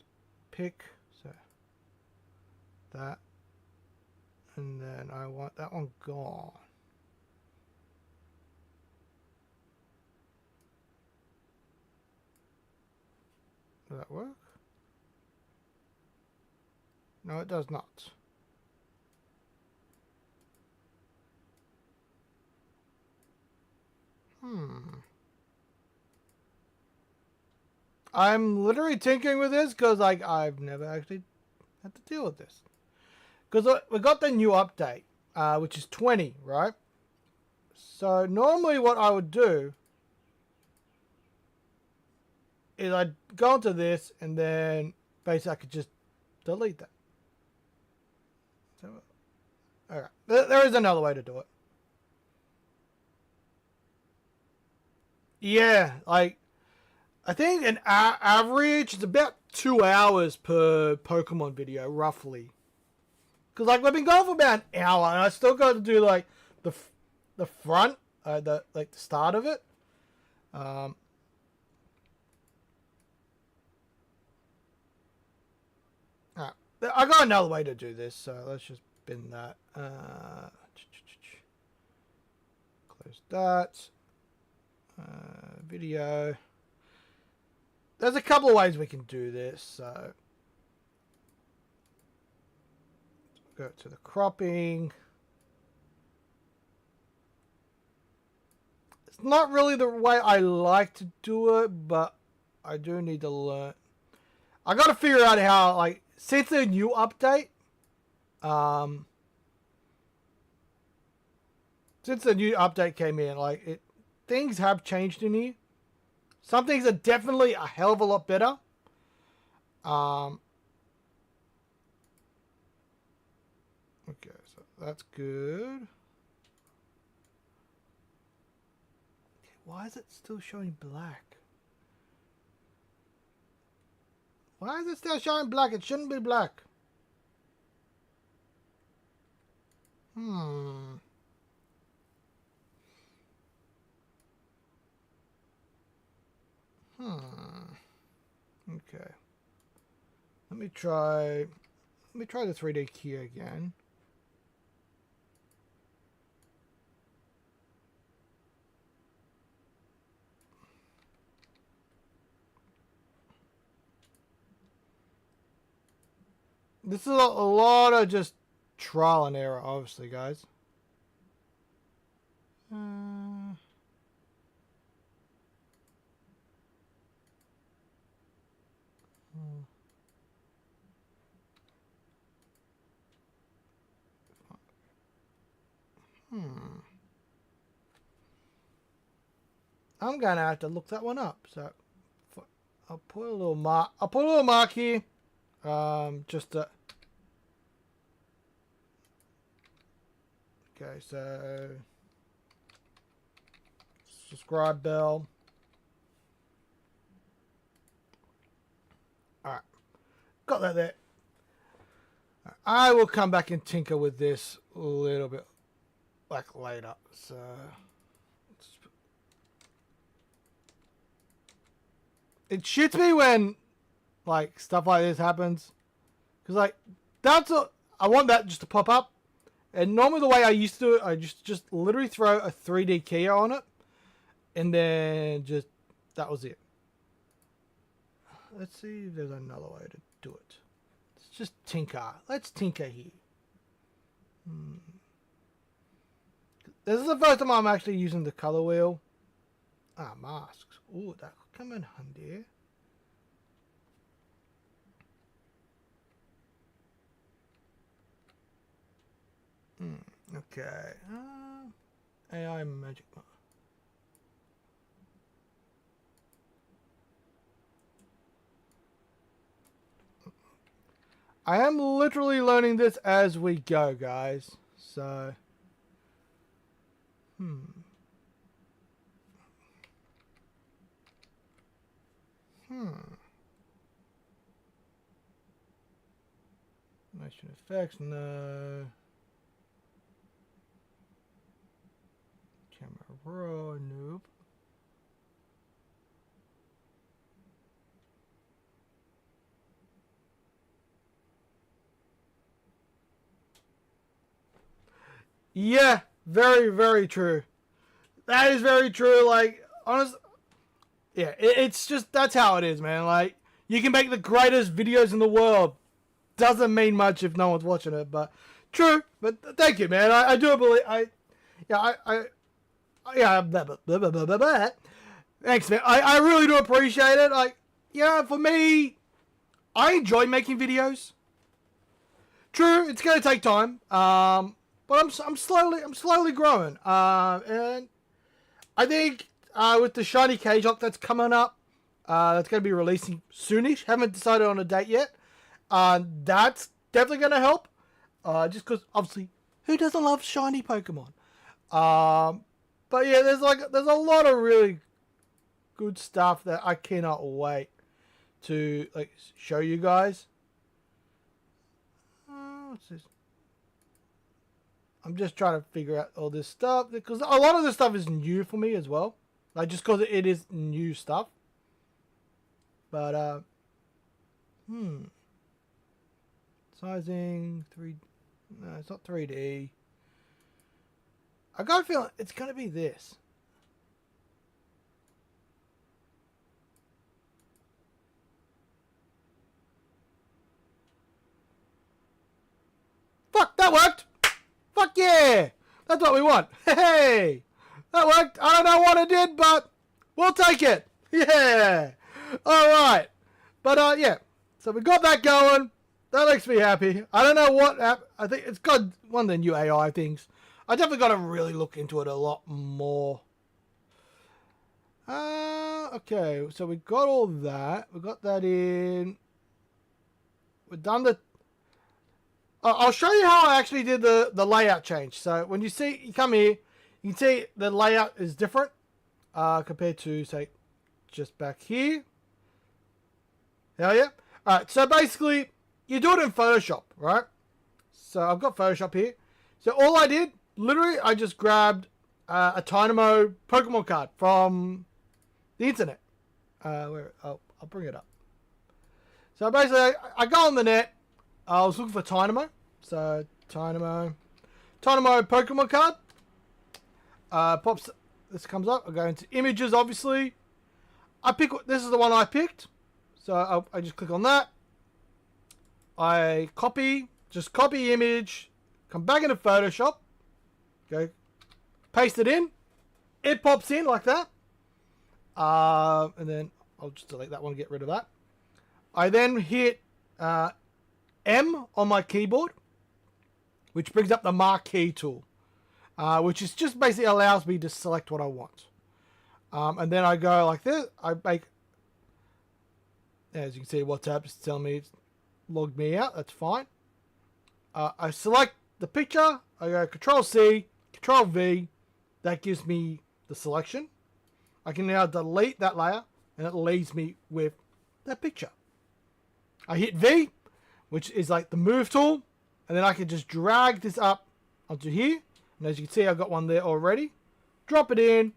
pick. So. That. And then I want that one gone. Does that work? No, it does not. I'm literally tinkering with this because, like, I've never actually had to deal with this. Because we got the new update, which is 20, right? So normally what I would do is I'd go into this and then basically I could just delete that. So, alright, there is another way to do it. Yeah, like, I think an average is about 2 hours per Pokemon video, roughly. Because, like, we've been going for about an hour, and I still got to do, like, the front, the start of it. Alright, I got another way to do this, so let's just bin that. Close that. Video. There's a couple of ways we can do this, so go to the cropping. It's not really the way I like to do it, but I do need to learn. I got to figure out how, like, since the new update, came in, like, things have changed in here. Some things are definitely a hell of a lot better. Okay, so that's good. Okay, why is it still showing black? Why is it still showing black? It shouldn't be black. Okay. Let me try the 3D key again. This is a lot of just trial and error, obviously, guys. I'm gonna have to look that one up. So I'll put a little mark. I'll put a little mark here. Just to. Okay, so subscribe bell. got that there. I will come back and tinker with this a little bit, like later. So, it shits me when, like, stuff like this happens, because like I want that just to pop up, and normally the way I used to do it, I just literally throw a 3D keyer on it, and then just that was it. Let's see if there's another way to do it. Let's just tinker. Let's tinker here. This is the first time I'm actually using the color wheel. Masks. Oh, that could come in handy. Okay. AI magic. I am literally learning this as we go, guys. So, Motion effects, no. Camera raw, nope. Yeah, very, very true. That is very true. Like, honestly, yeah, it's just, that's how it is, man. Like, you can make the greatest videos in the world. Doesn't mean much if no one's watching it, but true. But thank you, man. I do believe, blah, blah, blah, blah. Thanks, man. I really do appreciate it. Like, yeah, for me, I enjoy making videos. True, it's going to take time. But I'm slowly growing. And I think with the shiny cage lock that's coming up, that's going to be releasing soonish. Haven't decided on a date yet. That's definitely going to help. Just because obviously, who doesn't love shiny Pokemon? But yeah, there's a lot of really good stuff that I cannot wait to like show you guys. What's this? I'm just trying to figure out all this stuff because a lot of this stuff is new for me as well. Like just because it is new stuff. But sizing 3. No, it's not 3D. I got a feeling it's gonna be this. Fuck, that worked! Fuck yeah! That's what we want. Hey! That worked. I don't know what it did, but we'll take it. Yeah! Alright. But, yeah. So we got that going. That makes me happy. I don't know what I think it's got one of the new AI things. I definitely got to really look into it a lot more. Okay. So we got all that. We got that in. We're done the... I'll show you how I actually did the layout change. So when you come here, you can see the layout is different compared to, say, just back here. Hell yeah. Alright, so basically, you do it in Photoshop, right? So I've got Photoshop here. So all I did, literally, I just grabbed a Tynamo Pokemon card from the internet. I'll bring it up. So basically, I go on the net. I was looking for Tynamo. So, Tynamo Pokemon card. Pops, this comes up. I go into images, obviously. This is the one I picked. So, I just click on that. I just copy image. Come back into Photoshop. Go, paste it in. It pops in like that. And then I'll just delete that one, get rid of that. I then hit M on my keyboard, which brings up the marquee tool, which is just basically allows me to select what I want. And then I go like this. I make, as you can see, WhatsApp is telling me it's logged me out. That's fine. I select the picture. I go Control C, Control V. That gives me the selection. I can now delete that layer, and it leaves me with that picture. I hit V. which is like the move tool. And then I can just drag this up onto here. And as you can see, I've got one there already. Drop it in.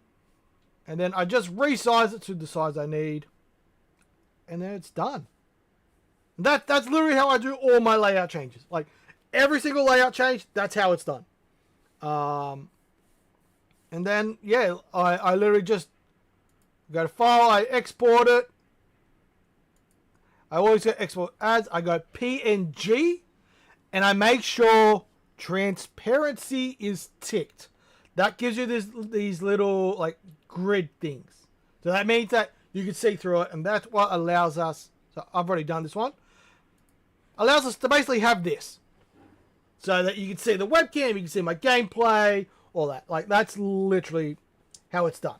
And then I just resize it to the size I need. And then it's done. That's literally how I do all my layout changes. Like, every single layout change, that's how it's done. And then, yeah, I literally just go to File, I export it. I always go export as, I go PNG, and I make sure transparency is ticked. That gives you these little, like, grid things. So that means that you can see through it, and that's what allows us, so I've already done this one, allows us to basically have this. So that you can see the webcam, you can see my gameplay, all that. Like, that's literally how it's done.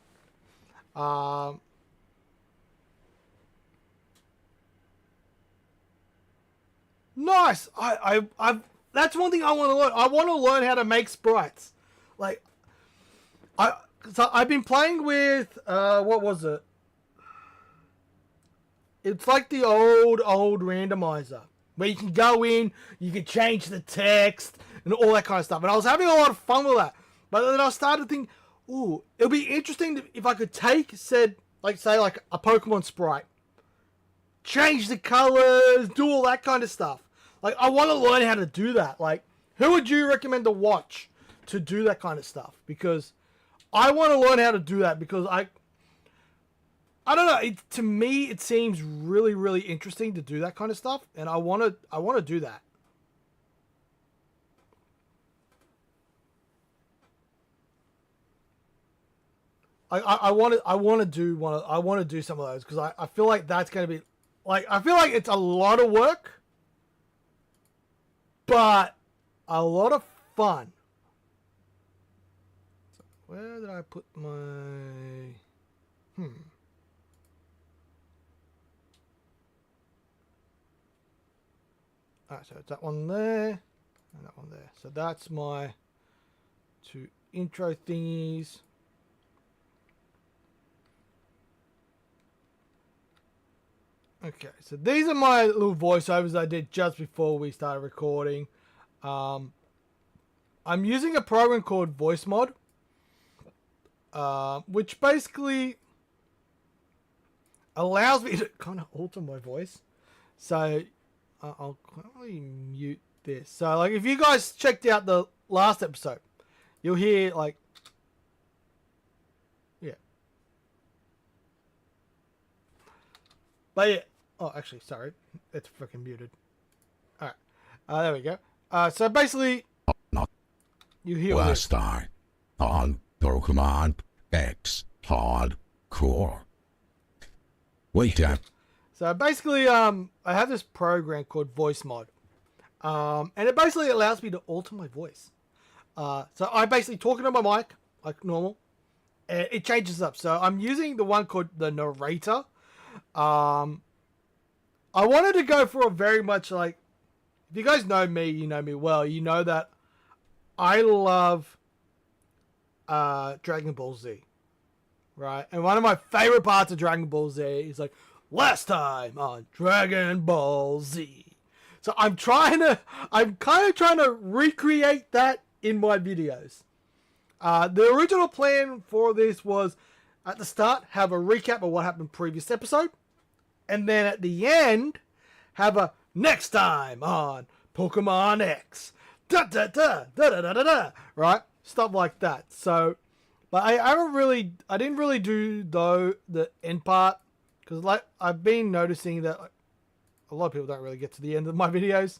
Nice. I've that's one thing I want to learn. I want to learn how to make sprites. Like, so I've been playing with what was it? It's like the old randomizer where you can go in, you can change the text and all that kind of stuff. And I was having a lot of fun with that. But then I started thinking, ooh, it'll be interesting if I could take say like a Pokemon sprite, change the colors, do all that kind of stuff. Like, I want to learn how to do that. Like, who would you recommend to watch to do that kind of stuff? Because I want to learn how to do that because I don't know. To me, it seems really, really interesting to do that kind of stuff, and I want to do that. I want to do some of those because I feel like that's going to be like, I feel like it's a lot of work, but a lot of fun. So where did I put my Alright, so it's that one there and that one there. So that's my two intro thingies. Okay, so these are my little voiceovers I did just before we started recording. I'm using a program called VoiceMod, which basically allows me to kind of alter my voice. So I'll quickly mute this. So, like, if you guys checked out the last episode, you'll hear, like, yeah. But yeah. Oh, actually, sorry. It's freaking muted. Alright. There we go. So basically, you hear Last time on Pokemon X Hardcore. Wait up. So basically, I have this program called VoiceMod. And it basically allows me to alter my voice. So I basically talk into my mic, like normal. And it changes up. So I'm using the one called the narrator. I wanted to go for a very much like, if you guys know me, you know me well, you know that I love Dragon Ball Z, right? And one of my favorite parts of Dragon Ball Z is like, last time on Dragon Ball Z. So I'm kind of trying to recreate that in my videos. The original plan for this was at the start, have a recap of what happened previous episode. And then at the end, have a next time on Pokemon X. Da da da da da da da da. Right? Stuff like that. So, but I didn't really do though the end part. Because like I've been noticing that a lot of people don't really get to the end of my videos.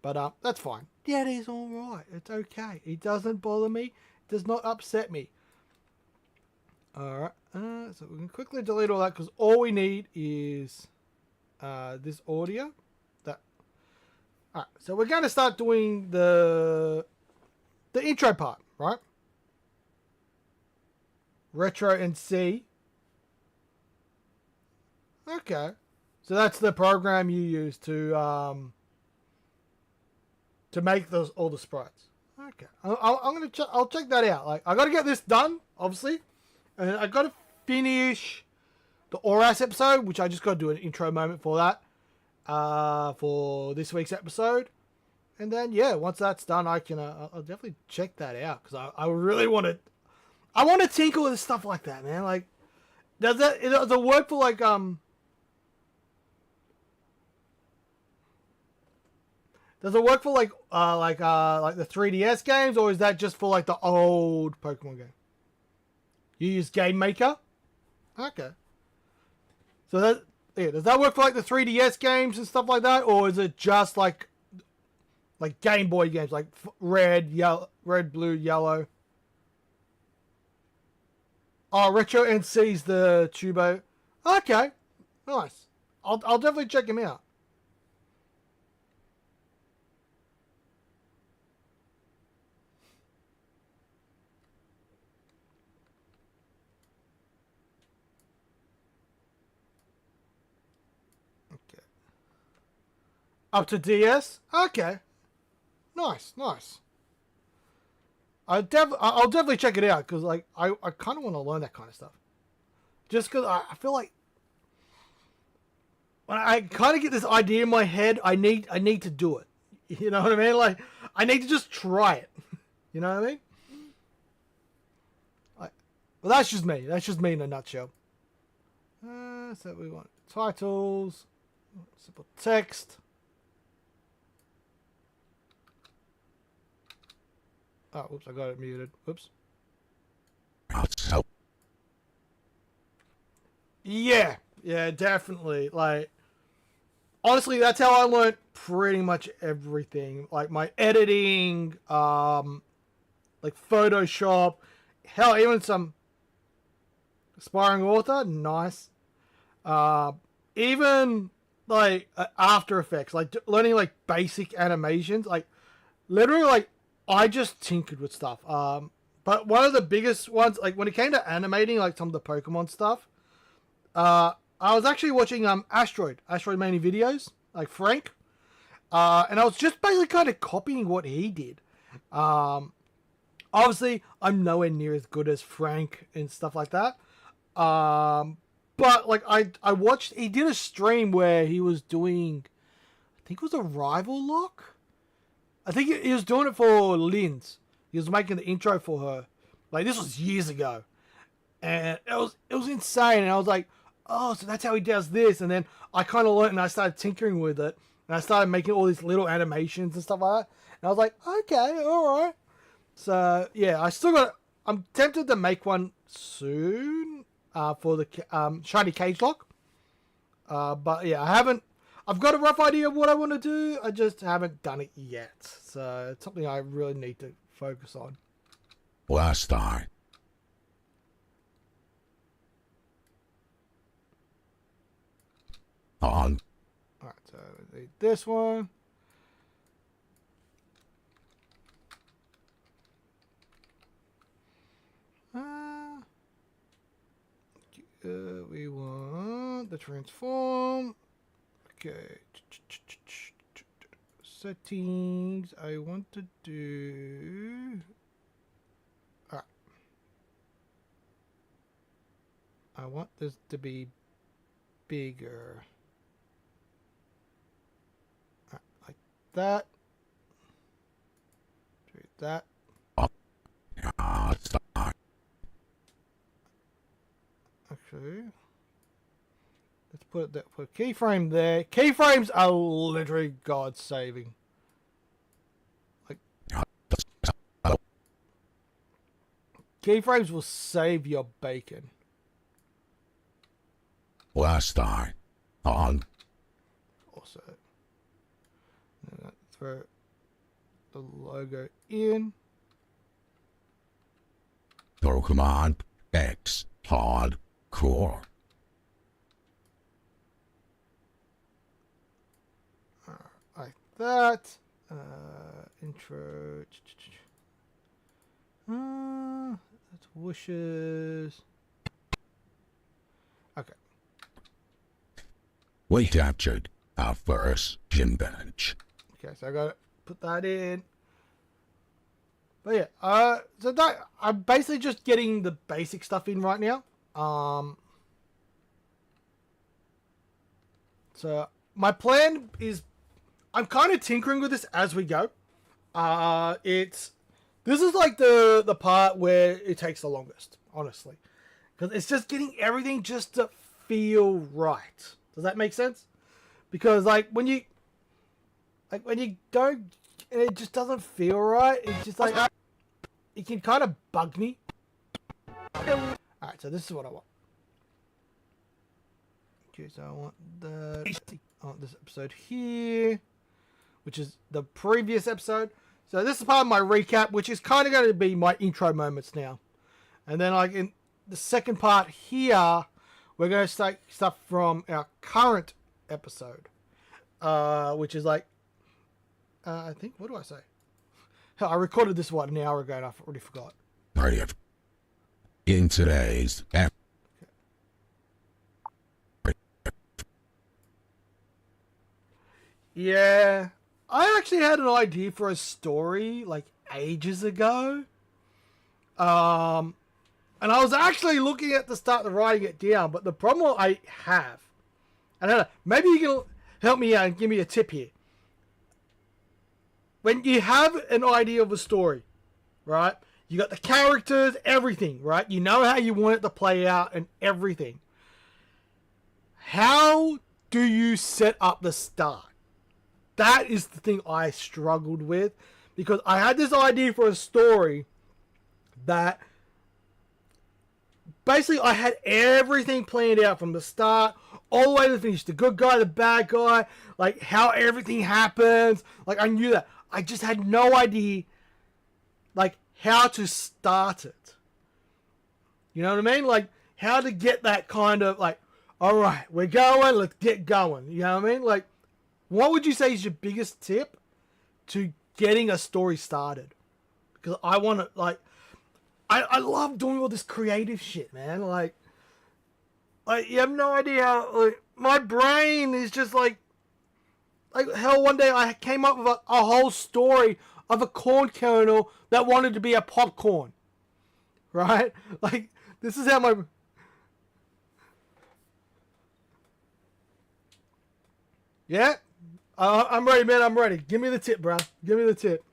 But that's fine. Yeah, it is alright. It's okay. It doesn't bother me. It does not upset me. Alright, so we can quickly delete all that because all we need is this audio. Alright, so we're going to start doing the intro part, right? Retro and C. Okay, so that's the program you use to make all the sprites. Okay, I'll check that out. Like, I got to get this done, obviously. And I got to finish the Oras episode, which I just got to do an intro moment for that. for this week's episode. And then, yeah, once that's done, I can, I'll definitely check that out. Because I really want to, I want to tinker with stuff like that, man. Like, does it work for, like, does it work for, like the 3DS games? Or is that just for, like, the old Pokemon game? You use Game Maker? Okay. So that, yeah, does that work for, like, the 3DS games and stuff like that? Or is it just, like Game Boy games, like red, blue, yellow? Oh, Retro NC's the Tubo. Okay, nice. I'll definitely check him out. Okay. Up to DS? Okay. Nice. I'll definitely check it out because, like, I kind of want to learn that kind of stuff. Just because I feel like when I kind of get this idea in my head, I need to do it. You know what I mean? Like, I need to just try it. You know what I mean? Well, that's just me. That's just me in a nutshell. So we want titles, simple text. Oh, whoops, I got it muted. Whoops. So, Yeah, definitely. Like, honestly, that's how I learned pretty much everything. Like, my editing, like Photoshop, hell, even some aspiring author, nice. Even, like, After Effects, like, learning, like, basic animations. Like, literally, like, I just tinkered with stuff. But one of the biggest ones, like when it came to animating, like some of the Pokemon stuff, I was actually watching Asteroid Mania videos, like Frank, and I was just basically kind of copying what he did. Obviously, I'm nowhere near as good as Frank and stuff like that. But like I watched, he did a stream where he was doing, I think it was a Rival Lock. I think he was doing it for Linz. He was making the intro for her. Like, this was years ago. And it was insane. And I was like, oh, so that's how he does this. And then I kind of learned and I started tinkering with it. And I started making all these little animations and stuff like that. And I was like, okay, all right. So, yeah, I'm tempted to make one soon for the Shiny Cage Lock. But, yeah, I've got a rough idea of what I want to do. I just haven't done it yet. So it's something I really need to focus on. last time. On. Alright, so I need this one. We want the transform. Okay. Settings. I want to do. Alright. I want this to be bigger. Alright, like that. Do that. Actually. Let's put a keyframe there. Keyframes are literally God saving. Like, keyframes will save your bacon. Last time. On. Also, throw the logo in. Pokemon X Hardcore. Like that. Intro. That's wishes. Okay. We captured our first gym bench. Okay, so I gotta put that in. But yeah, so that I'm basically just getting the basic stuff in right now. So my plan is, I'm kind of tinkering with this as we go. This is like the part where it takes the longest, honestly, because it's just getting everything just to feel right. Does that make sense? Because when you don't, and it just doesn't feel right. It's just like it can kind of bug me. All right, so this is what I want. Okay, so I want this episode here, which is the previous episode. So this is part of my recap, which is kind of going to be my intro moments now. And then in the second part here, we're going to start stuff from our current episode, which is I think, what do I say? I recorded this an hour ago and I already forgot. Party of in today's Yeah, I actually had an idea for a story ages ago. And I was actually looking at the start of writing it down, but the problem I have, I don't know, maybe you can help me out and give me a tip here. When you have an idea of a story, right? You got the characters, everything, right? You know how you want it to play out and everything. How do you set up the start? That is the thing I struggled with, because I had this idea for a story that basically I had everything planned out from the start all the way to the finish. The good guy, the bad guy, how everything happens. I knew that. I just had no idea how to start it. You know what I mean? How to get that kind of all right, we're going, let's get going. You know what I mean? What would you say is your biggest tip to getting a story started? Because I want to, I love doing all this creative shit, man. You have no idea how, my brain is just hell, one day I came up with a whole story of a corn kernel that wanted to be a popcorn. Right? This is how my... Yeah? I'm ready, man. I'm ready. Give me the tip, bro. Give me the tip.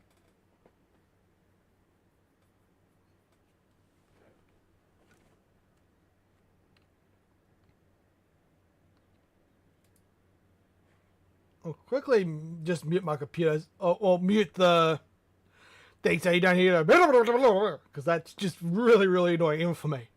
I'll quickly just mute my computer, or mute the thing so you don't hear the because that's just really, really annoying even for me.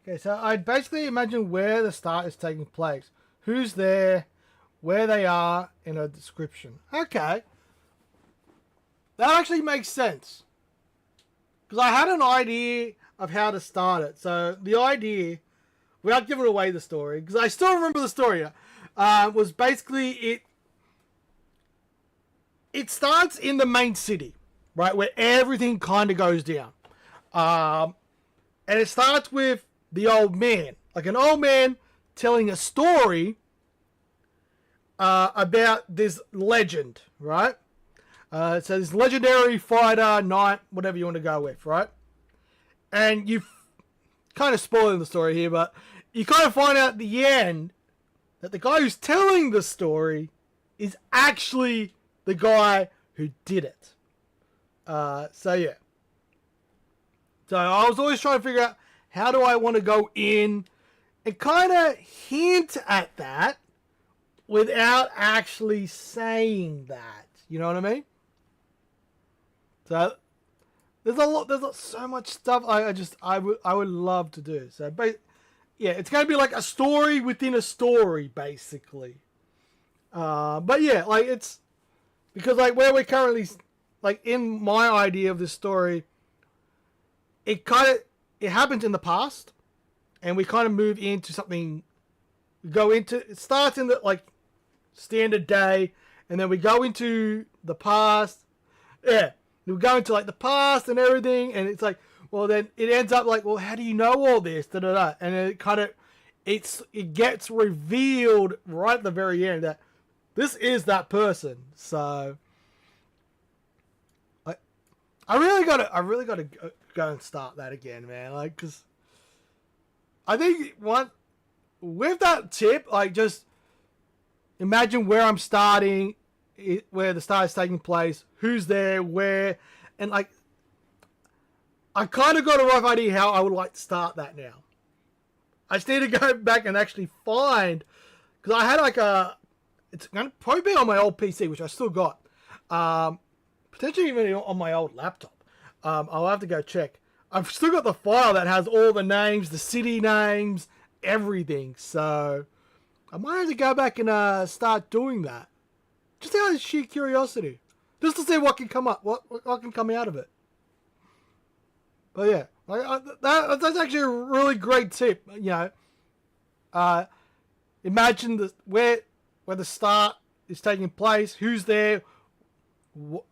Okay, so I'd basically imagine where the start is taking place. Who's there, where they are, in a description. Okay. That actually makes sense. Because I had an idea of how to start it. So the idea, without giving away the story, because I still remember the story, was basically it starts in the main city, right, where everything kind of goes down. And it starts with the old man, an old man telling a story about this legend, right? So this legendary fighter, knight, whatever you want to go with, right? And you've kind of spoiling the story here, but you kind of find out at the end that the guy who's telling the story is actually the guy who did it. So yeah. So I was always trying to figure out, how do I want to go in and kind of hint at that without actually saying that? You know what I mean? So there's so much stuff I would love to do. So yeah, it's going to be like a story within a story, basically. But yeah, like it's because like where we're currently, like in my idea of this story, it happens in the past, and we kind of move into something. It starts in the like standard day, and then we go into the past. Yeah, we go into like the past and everything, and it's like, well, then it ends up like, well, how do you know all this? Da da da, and it kind of, it gets revealed right at the very end that this is that person. So, I really gotta go and start that again, man. Like, cause I think with that tip, like, just imagine where I'm starting, where the start is taking place, who's there, where, and like, I kind of got a rough idea how I would like to start that now. I just need to go back and actually find, because I had like it's going to probably be on my old PC, which I still got, potentially even on my old laptop. I'll have to go check. I've still got the file that has all the names, the city names, everything. So I might have to go back and start doing that, just out of sheer curiosity, just to see what can come up, what can come out of it. But yeah, that's actually a really great tip. You know, imagine where the start is taking place, who's there,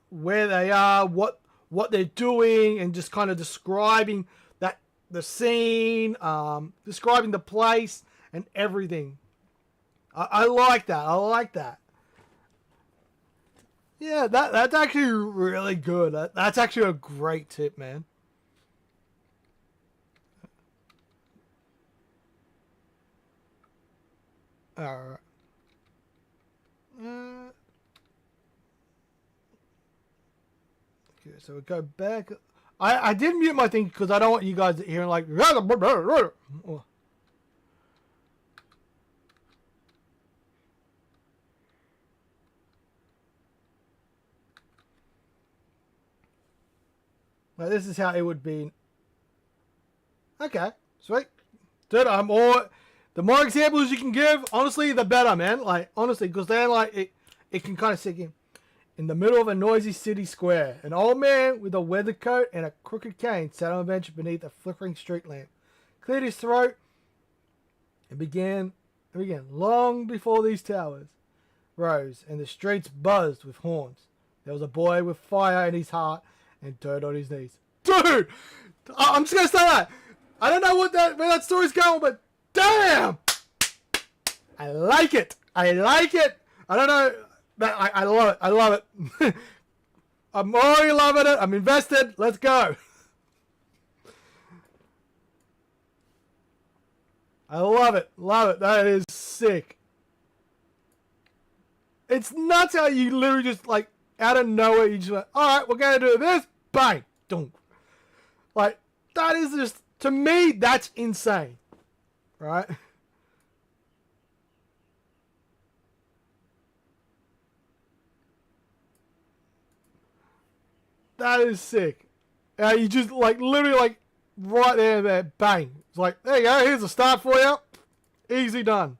where they are, what they're doing, and just kind of describing the scene, describing the place and everything. I like that. I like that. Yeah, that's actually really good. That's actually a great tip, man. Alright. Okay, so we go back. I did mute my thing because I don't want you guys hearing like. Well, this is how it would be. Okay, sweet. Dude, the more examples you can give, honestly, the better, man. Like, honestly, because then, like, it can kind of sink in. In the middle of a noisy city square, an old man with a weather coat and a crooked cane sat on a bench beneath a flickering street lamp, cleared his throat, and began long before these towers rose and the streets buzzed with horns. There was a boy with fire in his heart and dirt on his knees. Dude! I'm just going to say that. I don't know where that story's going, but damn! I like it. I like it. I don't know. I love it. I love it. I'm already loving it. I'm invested. Let's go. I love it. Love it. That is sick. It's nuts how you literally just, like, out of nowhere, you just went, alright, we're going to do this. Bang. Dunk. Like, that is just, to me, that's insane. Right? That is sick. You just, like, literally, like, right there, bang. It's like, there you go, here's a start for you. Easy done.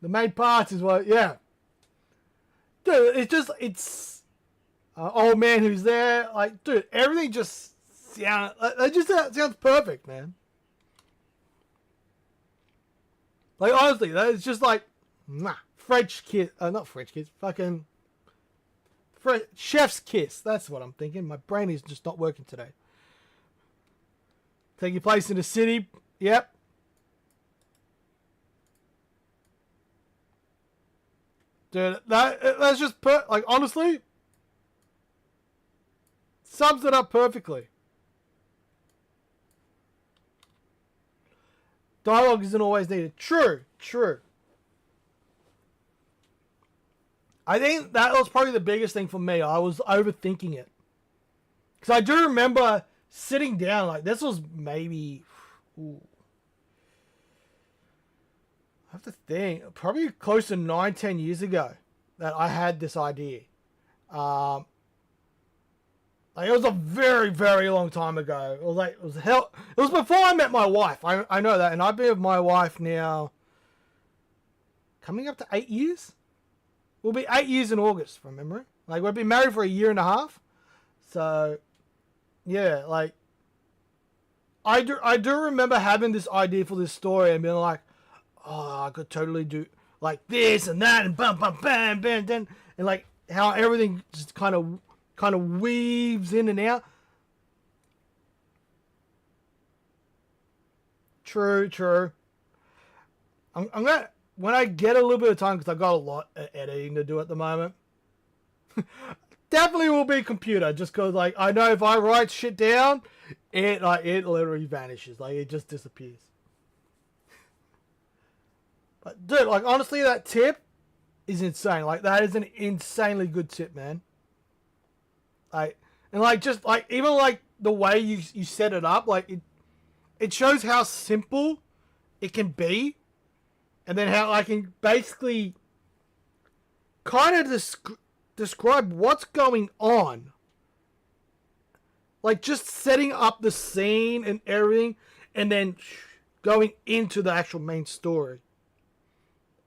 The main parts is what, yeah. Dude, it's old man who's there. Like, dude, everything just sounds perfect, man. Like, honestly, that is just like, French kiss. Not French kiss, fucking chef's kiss. That's what I'm thinking. My brain is just not working today. Taking place in a city. Yep. Dude, that's just like, honestly, sums it up perfectly. Dialogue isn't always needed. True. I think that was probably the biggest thing for me. I was overthinking it. Because I do remember sitting down, like, this was maybe, I have to think, probably close to 9-10 years ago that I had this idea. Like, Like, it was a very, very long time ago. It was like, it was before I met my wife. I know that. And I've been with my wife now coming up to 8 years. We'll be 8 years in August from memory. Like, we've been married for a year and a half. So, yeah, like, I do remember having this idea for this story and being like, oh, I could totally do like this and that and bam, bam, bam, bam, then, and like how everything just kind of weaves in and out. True. I'm gonna, when I get a little bit of time, because I've got a lot of editing to do at the moment. Definitely will be computer, just because like I know if I write shit down, it literally vanishes, like it just disappears. But dude, like honestly, that tip is insane. Like that is an insanely good tip, man. Like, and like just like even like the way you set it up, like it shows how simple it can be, and then how I can basically kind of describe what's going on. Like just setting up the scene and everything, and then going into the actual main story.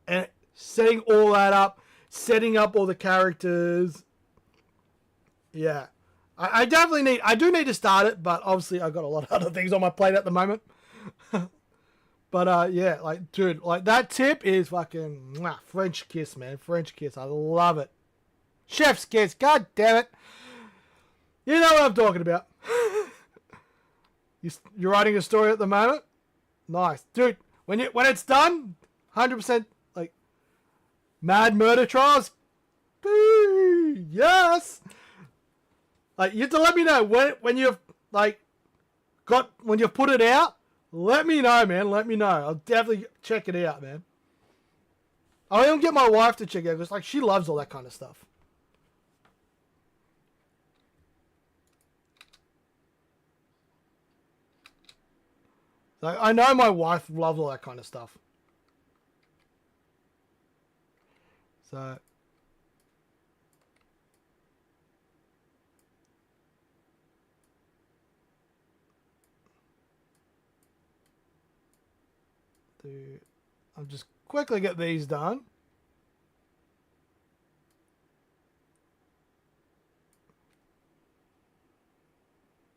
And setting all that up, setting up all the characters. Yeah. I definitely I do need to start it, but obviously I've got a lot of other things on my plate at the moment. But yeah, like dude, like that tip is fucking French kiss, man. French kiss. I love it. Chef's kiss. God damn it. You know what I'm talking about. You're writing a story at the moment? Nice. Dude, when it's done, 100% like Mad Murder Trials. Yes. Like you have to let me know when you've like when you've put it out. Let me know, man. Let me know. I'll definitely check it out, man. I'll even get my wife to check it out because like she loves all that kind of stuff. Like, I know my wife loves all that kind of stuff. So. I'll just quickly get these done.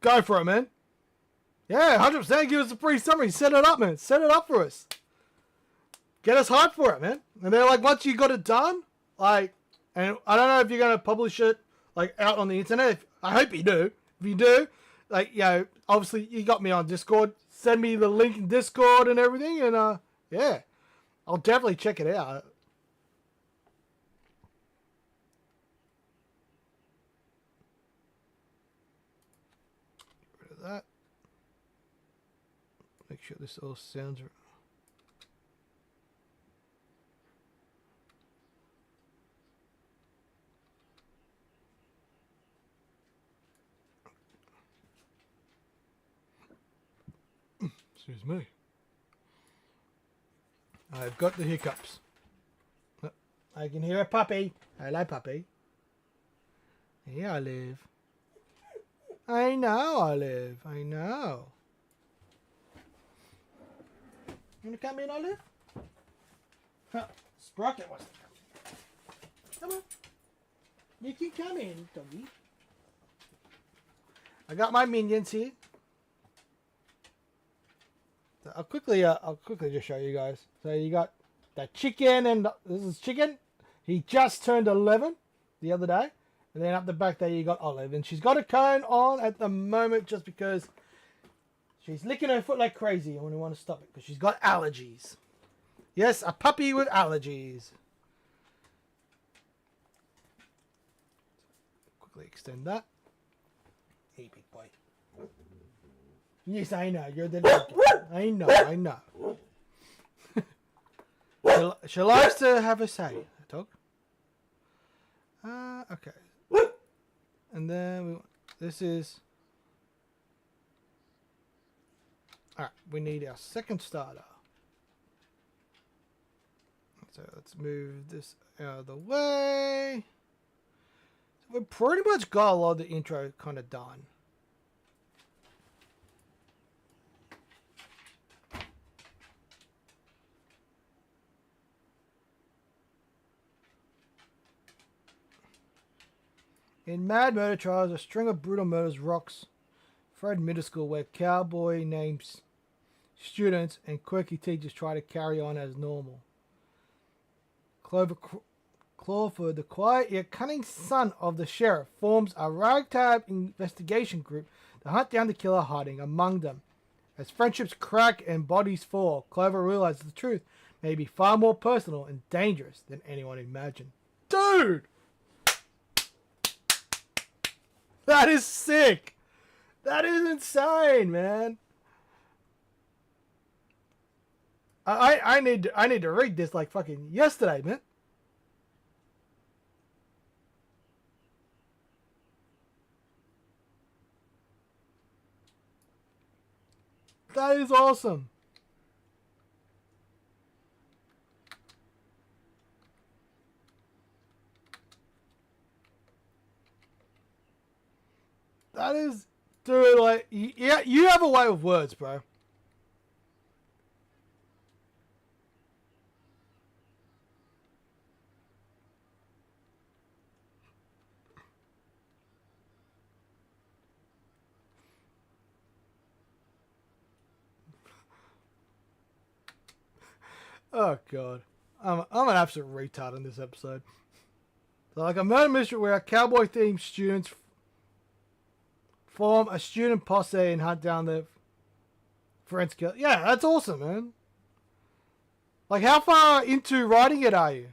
Go for it, man. Yeah, 100%. Give us a free summary. Set it up, man. Set it up for us. Get us hyped for it, man. And then, like, once you got it done, like, and I don't know if you're going to publish it, like, out on the internet. I hope you do. If you do, like, you know, obviously you got me on Discord. Send me the link in Discord and everything. And, yeah, I'll definitely check it out. Get rid of that. Make sure this all sounds right. Excuse me. I've got the hiccups. I can hear a puppy. Hello, puppy. Here I live. I know I live. I know. You want to come in, Olive? Huh. Sprocket wants to come in. Come on. You can come in, doggy. I got my minions here. So I'll quickly just show you guys. So you got the chicken, and this is chicken. He just turned 11 the other day. And then up the back there you got Olive. And she's got a cone on at the moment just because she's licking her foot like crazy, and we want to stop it because she's got allergies. Yes, a puppy with allergies. Quickly extend that. Hey, big boy. Yes, I know. You're the dog. I know. She likes to have a say, dog. Okay. And then this is... Alright, we need our second starter. So let's move this out of the way. we pretty much got a lot of the intro kind of done. In Mad Murder Trials, a string of brutal murders rocks Fred Middle School, where cowboy names students and quirky teachers try to carry on as normal. Clawford, the quiet yet cunning son of the sheriff, forms a ragtag investigation group to hunt down the killer hiding among them. As friendships crack and bodies fall, Clover realizes the truth may be far more personal and dangerous than anyone imagined. Dude! That is sick! That is insane, man. I need to read this like fucking yesterday, man. That is awesome. That is, dude, like, yeah, you have a way with words, bro. Oh god, I'm an absolute retard in this episode. So, like a murder mystery where cowboy themed students form a student posse and hunt down the forensic killer. Yeah, that's awesome, man. Like, how far into writing it are you?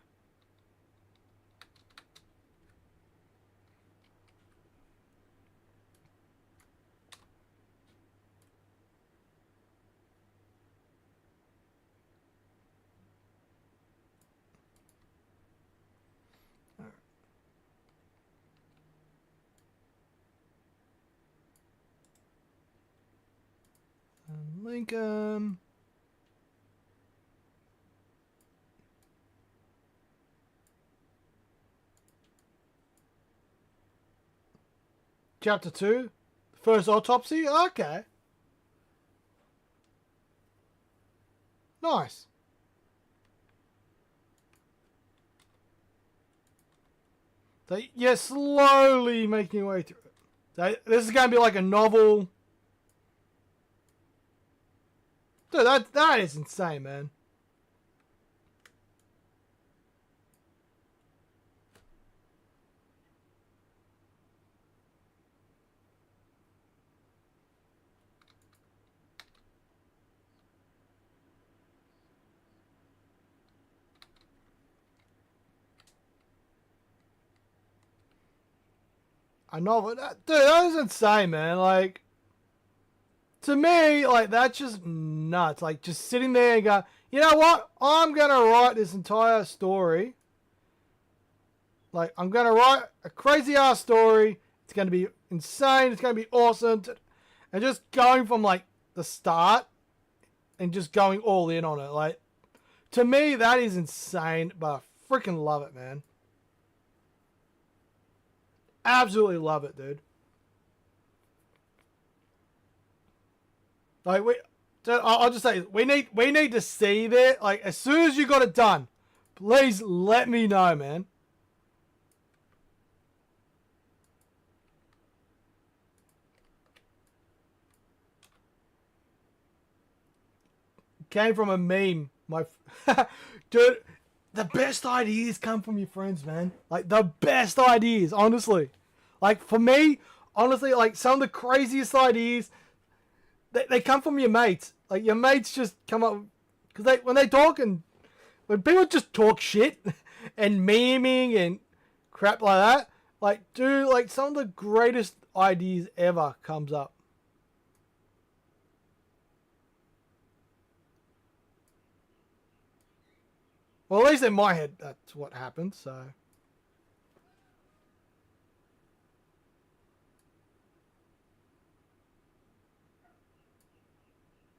Lincoln. Chapter 2. First autopsy? Okay. Nice. So you're slowly making your way through it. So this is going to be like a novel. Dude, that is insane, man. A novel, dude, that is insane, man. Like, to me, like, that's just nuts. Like, just sitting there and go, you know what? I'm going to write this entire story. Like, I'm going to write a crazy-ass story. It's going to be insane. It's going to be awesome. And just going from, like, the start and just going all in on it. Like, to me, that is insane, but I freaking love it, man. Absolutely love it, dude. Like, I'll just say, we need to see that. Like, as soon as you got it done, please let me know, man. Came from a meme, dude. The best ideas come from your friends, man. Like, the best ideas, honestly. Like, for me, honestly, like, some of the craziest ideas, they come from your mates. Like, your mates just come up, because when they talk, and when people just talk shit and memeing and crap like that, like, dude, like, some of the greatest ideas ever comes up. Well, at least in my head, that's what happened, so.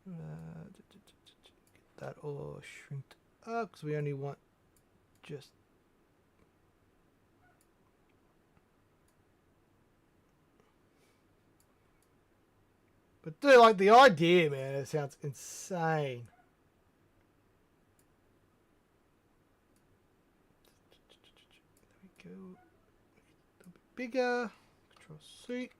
Get that all shrinked up, because we only want just. But dude, like the idea, man, it sounds insane. There we go. Make it a little bit bigger. Control C.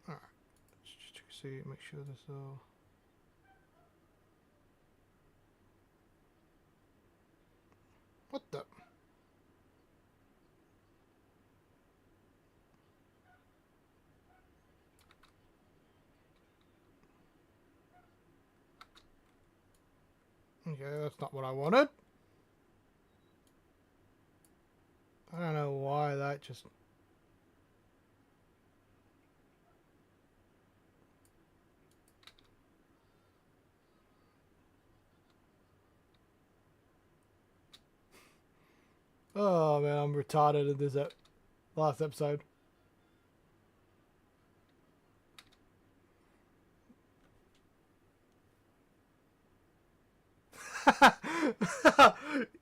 Alright. Let's just check see, make sure this all. What the? Okay, that's not what I wanted. I don't know why that just... Oh man, I'm retarded in this last episode.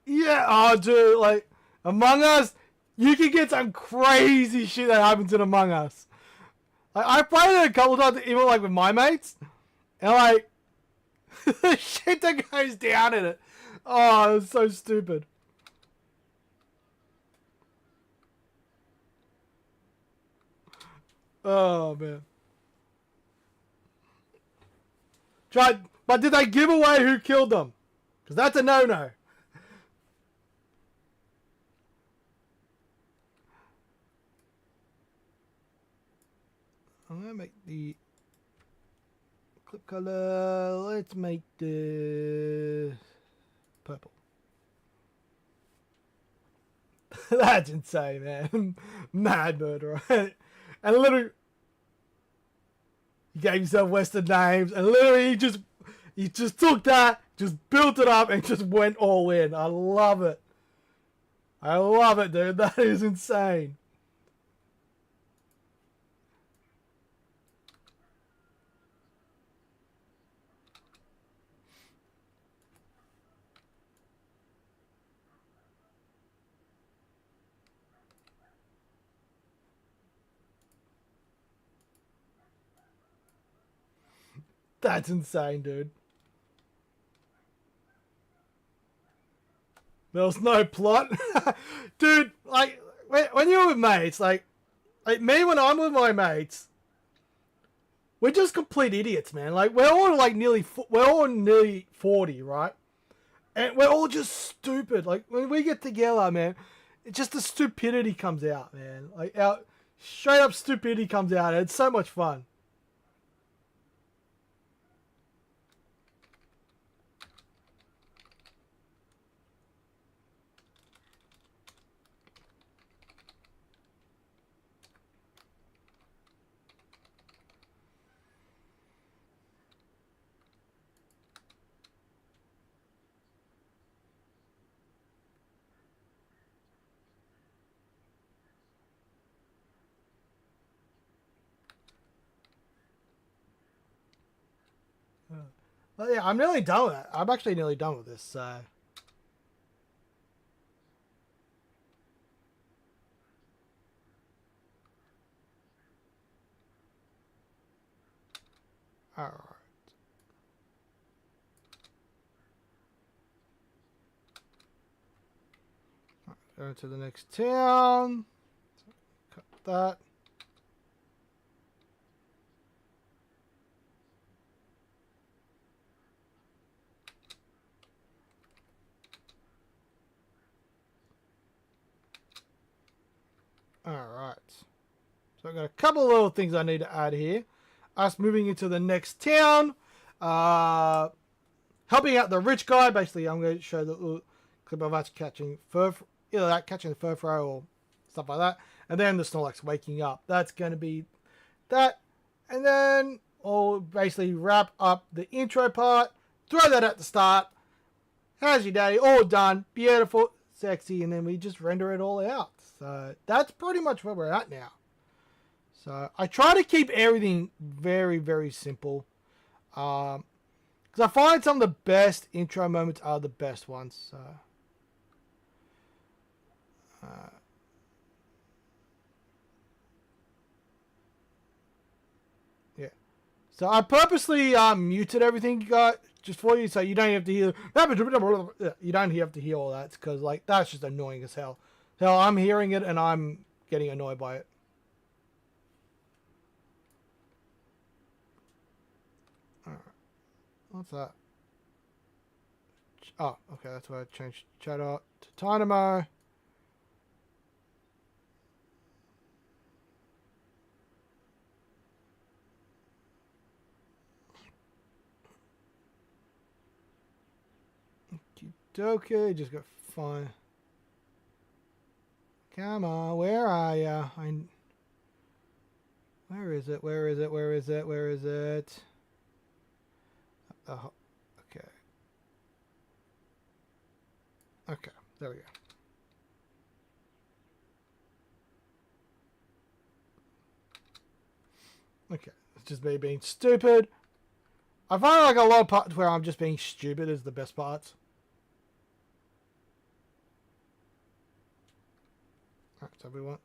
Yeah, oh dude, like Among Us, you can get some crazy shit that happens in Among Us. Like I played it a couple times, even like with my mates, and like the shit that goes down in it. Oh, it's so stupid. Oh man. But did they give away who killed them? Because that's a no-no. I'm gonna make the clip color. Let's make the purple. That's insane, man. Mad murderer. And literally, he gave himself Western names, and literally he just took that, just built it up, and just went all in. I love it. I love it, dude. That is insane. That's insane, dude. There was no plot. Dude, like, when you're with mates, like me when I'm with my mates, we're just complete idiots, man. Like, we're all nearly 40, right? And we're all just stupid. Like, when we get together, man, it's just the stupidity comes out, man. Like, our straight up stupidity comes out. And it's so much fun. Well, yeah, I'm nearly done with it. I'm actually nearly done with this, so... Alright. Go to the next town. Cut that. Alright. So I've got a couple of little things I need to add here. Us moving into the next town. Helping out the rich guy. Basically, I'm going to show the little clip of us catching either that catching the furfro or stuff like that. And then the Snorlax waking up. That's going to be that. And then I'll basically wrap up the intro part. Throw that at the start. How's your day? All done. Beautiful. Sexy. And then we just render it all out. So that's pretty much where we're at now. So I try to keep everything very, very simple. Because Because I find some of the best intro moments are the best ones. So. Yeah. So I purposely muted everything you got just for you, so you don't have to hear. You don't have to hear all that, because like that's just annoying as hell. Hell, I'm hearing it and I'm getting annoyed by it. Alright. What's that? Oh, okay, that's why I changed chat out to Dynamo. Okay, just got fine. Come on, where are ya? Where is it? Where is it? Where is it? Where is it? Oh, okay. Okay, there we go. Okay, it's just me being stupid. I find like a lot of parts where I'm just being stupid is the best parts. Alright, so we want.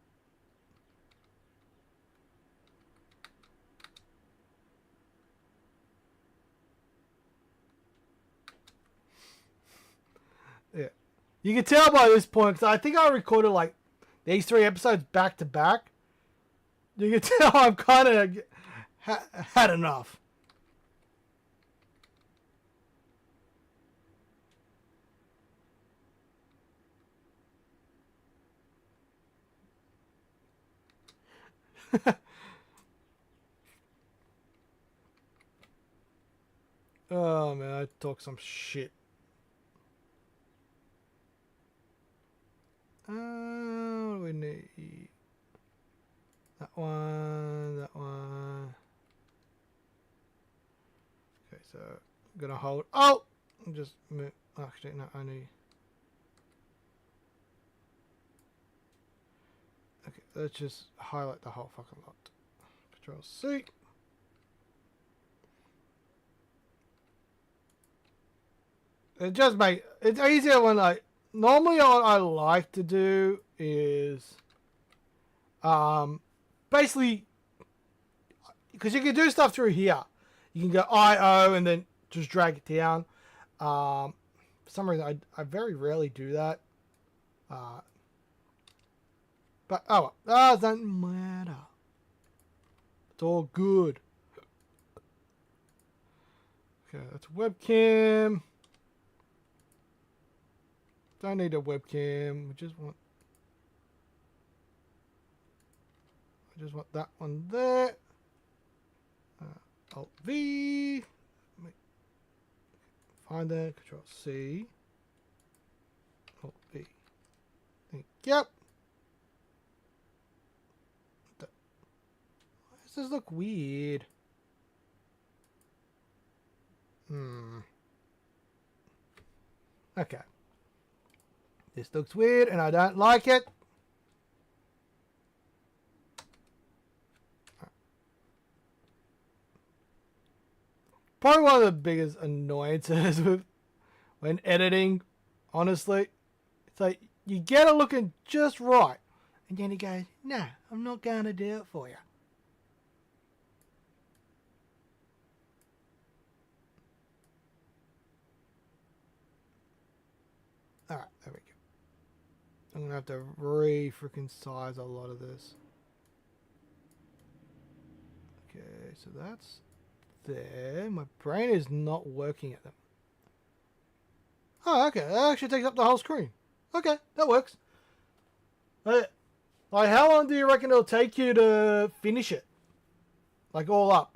Yeah. You can tell by this point, because I think I recorded like these 3 episodes back to back. You can tell I'm kind of had enough. Oh man, I talk some shit. What do we need? That one, that one. Okay, so I'm gonna hold. Oh, just move. Actually, no, I need. Okay, let's just highlight the whole fucking lot. Control C. It just make it's easier when normally what I like to do is basically because you can do stuff through here. You can go IO and then just drag it down. For some reason I very rarely do that. But oh well, doesn't matter. It's all good. Okay, that's webcam. Don't need a webcam. We just want. I just want that one there. Alt V. Find that. Control C. Alt V. Yep. Why does this look weird? Okay. This looks weird and I don't like it. Probably one of the biggest annoyances with when editing, honestly. It's like you get it looking just right. And then he goes, no, I'm not going to do it for you. Alright, there we go. I'm gonna have to freaking size a lot of this. Okay, so that's there. My brain is not working at them. Oh, okay. That actually takes up the whole screen. Okay, that works. Like, how long do you reckon it'll take you to finish it? Like, all up?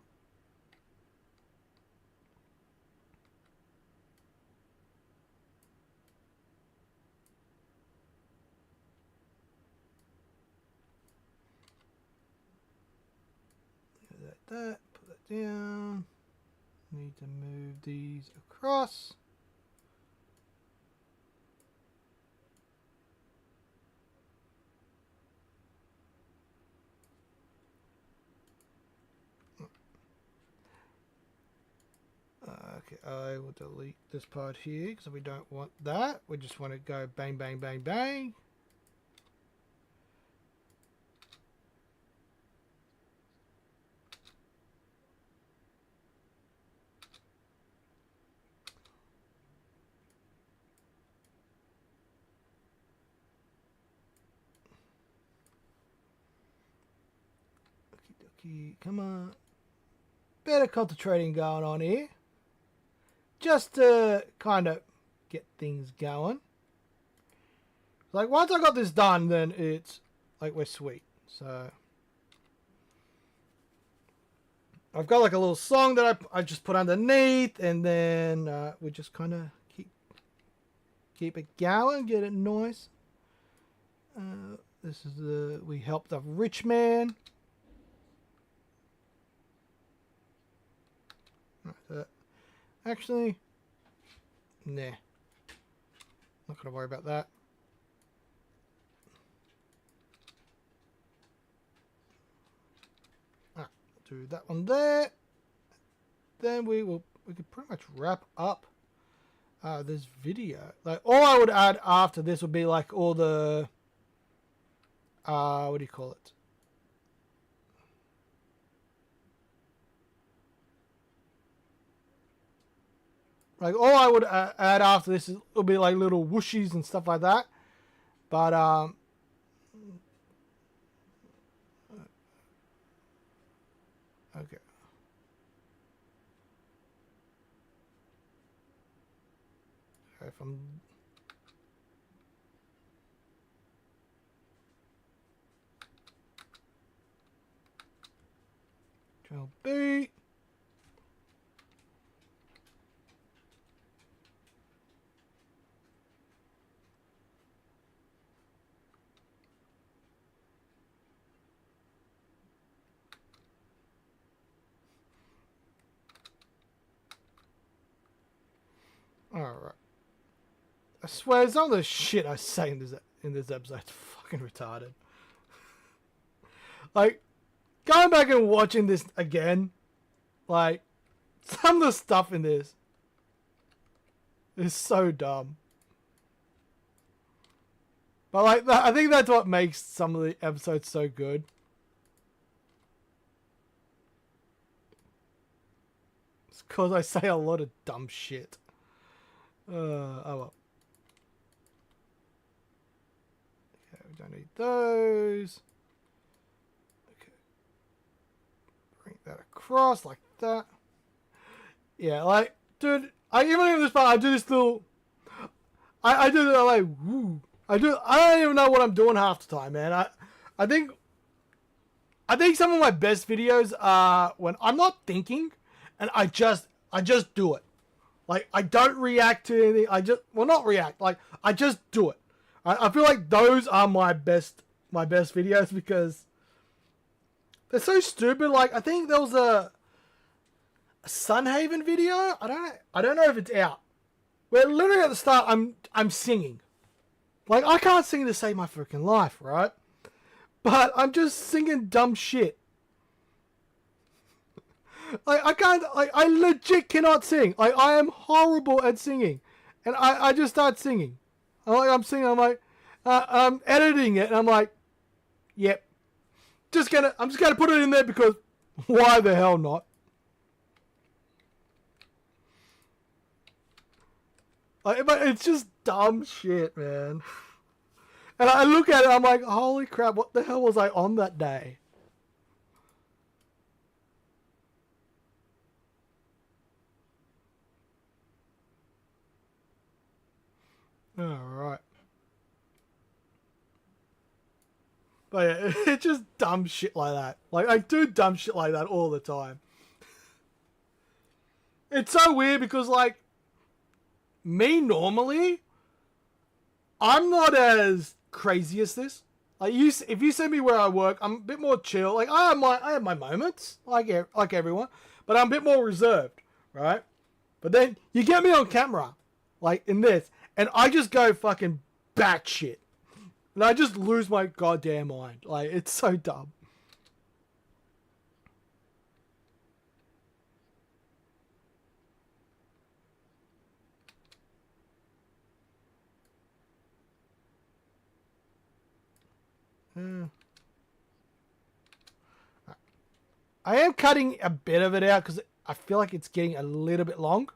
That, put that down. Need to move these across. Okay, I will delete this part here because we don't want that. We just want to go bang, bang, bang, bang. Come on. Better concentrating going on here. Just to kind of get things going. Like, once I got this done, then it's like we're sweet. So I've got like a little song that I just put underneath, and then we just kind of keep it going, get it nice. This is we helped a rich man. Actually, nah. Not gonna worry about that. Alright, do that one there. Then we could pretty much wrap up this video. Like, all I would add after this would be like all the what do you call it? Like, all I would add after this will be like little whooshies and stuff like that. But okay. If I'm Control B. Alright. I swear, some of the shit I say in this episode is fucking retarded. Like, going back and watching this again, like, some of the stuff in this is so dumb. But, like, I think that's what makes some of the episodes so good. It's because I say a lot of dumb shit. Oh well. Okay, we don't need those. Okay. Bring that across like that. Yeah, like, dude, even in this part, I do this little... I do that, like, woo. I don't even know what I'm doing half the time, man. I think some of my best videos are when I'm not thinking and I just do it. Like, I don't react to anything. Not react. Like, I just do it. I feel like those are my best videos because they're so stupid. Like, I think there was a Sunhaven video. I don't know if it's out. Where literally at the start, I'm singing. Like, I can't sing to save my freaking life, right? But I'm just singing dumb shit. Like, I can't, like, I legit cannot sing. Like, I am horrible at singing. And I just start singing. I'm singing, I'm like, I'm editing it, and I'm like, yep. I'm just gonna put it in there because why the hell not? Like, but it's just dumb shit, man. And I look at it, I'm like, holy crap, what the hell was I on that day? Alright. But yeah, it's just dumb shit like that. Like, I do dumb shit like that all the time. It's so weird because, like, me normally, I'm not as crazy as this. Like, if you see me where I work, I'm a bit more chill. Like, I have my moments, like everyone, but I'm a bit more reserved, right? But then you get me on camera, like in this, and I just go fucking batshit. And I just lose my goddamn mind. Like, it's so dumb. I am cutting a bit of it out because I feel like it's getting a little bit long.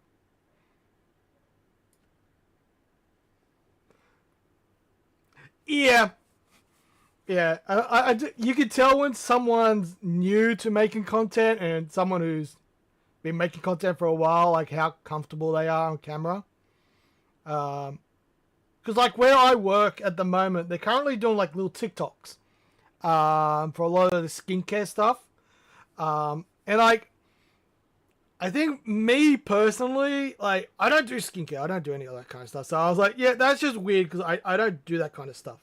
Yeah. Yeah. You can tell when someone's new to making content and someone who's been making content for a while, like how comfortable they are on camera. Because like where I work at the moment, they're currently doing like little TikToks for a lot of the skincare stuff. And like, I think me personally, like I don't do skincare. I don't do any of that kind of stuff. So I was like, yeah, that's just weird because I don't do that kind of stuff.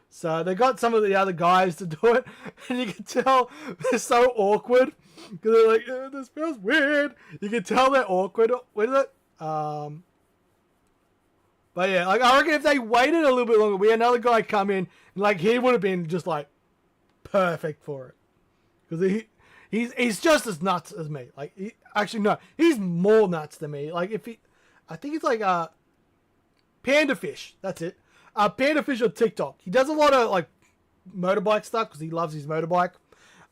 So they got some of the other guys to do it, and you can tell they're so awkward because they're like, this feels weird. You can tell they're awkward with it. But yeah, like I reckon if they waited a little bit longer, we had another guy come in, and like he would have been just like perfect for it because he's just as nuts as me. Like actually no, he's more nuts than me. Like I think it's like Panda Fish. That's it. Panda Fish on TikTok. He does a lot of like motorbike stuff because he loves his motorbike.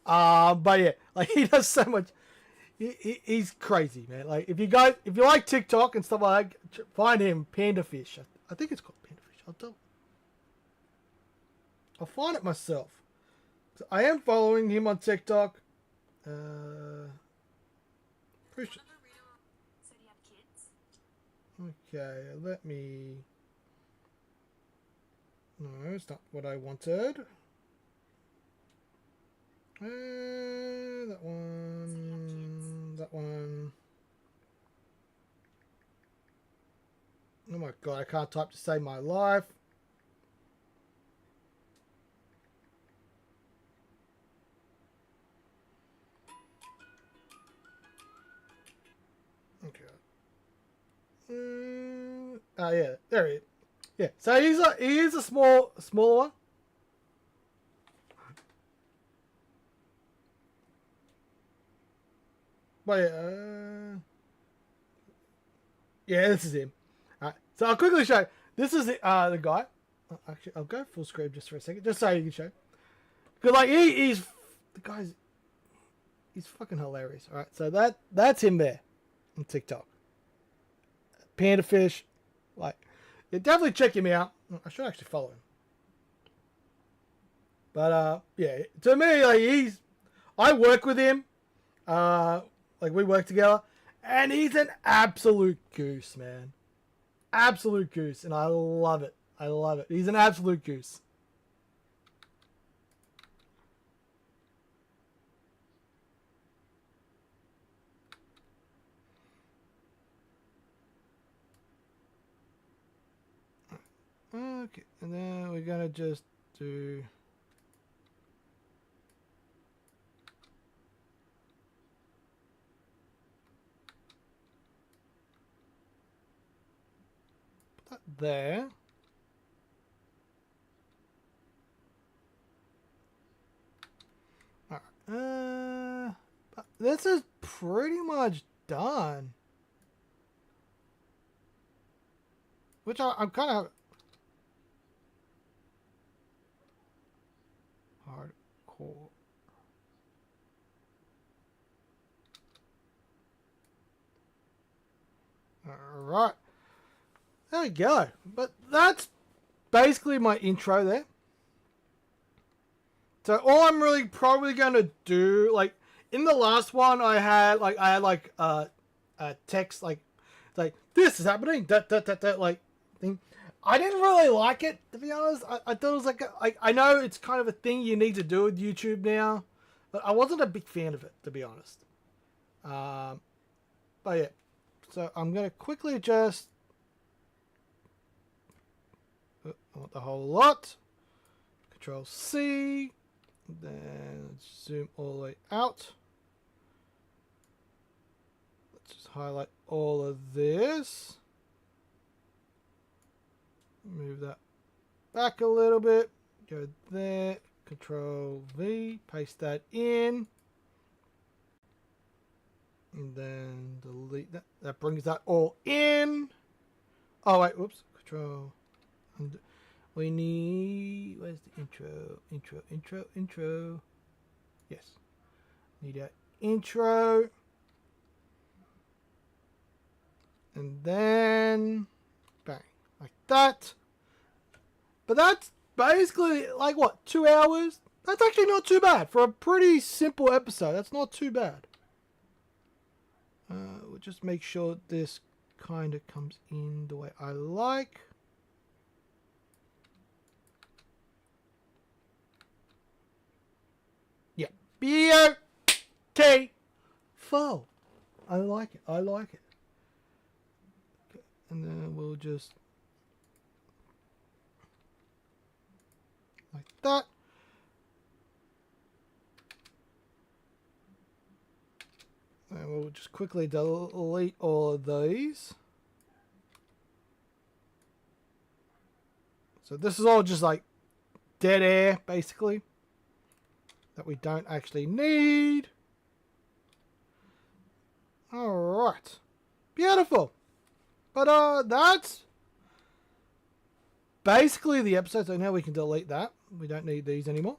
But yeah, like he does so much. He's crazy, man. Like if you like TikTok and stuff like that, find him, Panda Fish. I think it's called Panda Fish. I'll find it myself. So I am following him on TikTok. Appreciate. Okay, let me. No, it's not what I wanted. That one. That one. Oh my god, I can't type to save my life. Okay. Oh yeah, there he is. Yeah, so he is a smaller one. But yeah, this is him. Alright, so I'll quickly show. This is the guy. Actually, I'll go full screen just for a second, just so you can show. Because like he's fucking hilarious. All right, so that's him there on TikTok. Panda Fish, like. Yeah, definitely check him out. I should actually follow him. But yeah, to me, like I work with him. Like we work together, and he's an absolute goose, man. Absolute goose, and I love it. I love it. He's an absolute goose. Okay, and then we're gonna just do put that there. Alright, this is pretty much done. Which I'm kind of hardcore. Alright. There we go. But that's basically my intro there. So all I'm really probably going to do, like, in the last one I had text, like, this is happening, like, thing. I didn't really like it, to be honest. I thought it was like I know it's kind of a thing you need to do with YouTube now, but I wasn't a big fan of it, to be honest. But yeah, so I'm gonna quickly just I want the whole lot. Control C, then zoom all the way out. Let's just highlight all of this. Move that back a little bit. Go there. Control V. Paste that in. And then delete that. That brings that all in. Oh, wait. Whoops. Control. we need, where's the intro? Yes. Need our intro. And then, bang, like that. But that's basically, like what, 2 hours? That's actually not too bad. For a pretty simple episode, that's not too bad. We'll just make sure this kind of comes in the way I like. Yeah. Beautiful. I like it. I like it. Okay. And then we'll just like that. And we'll just quickly delete all of these. So this is all just like dead air, basically, that we don't actually need. Alright. Beautiful. But that's basically the episode. So now we can delete that. We don't need these anymore.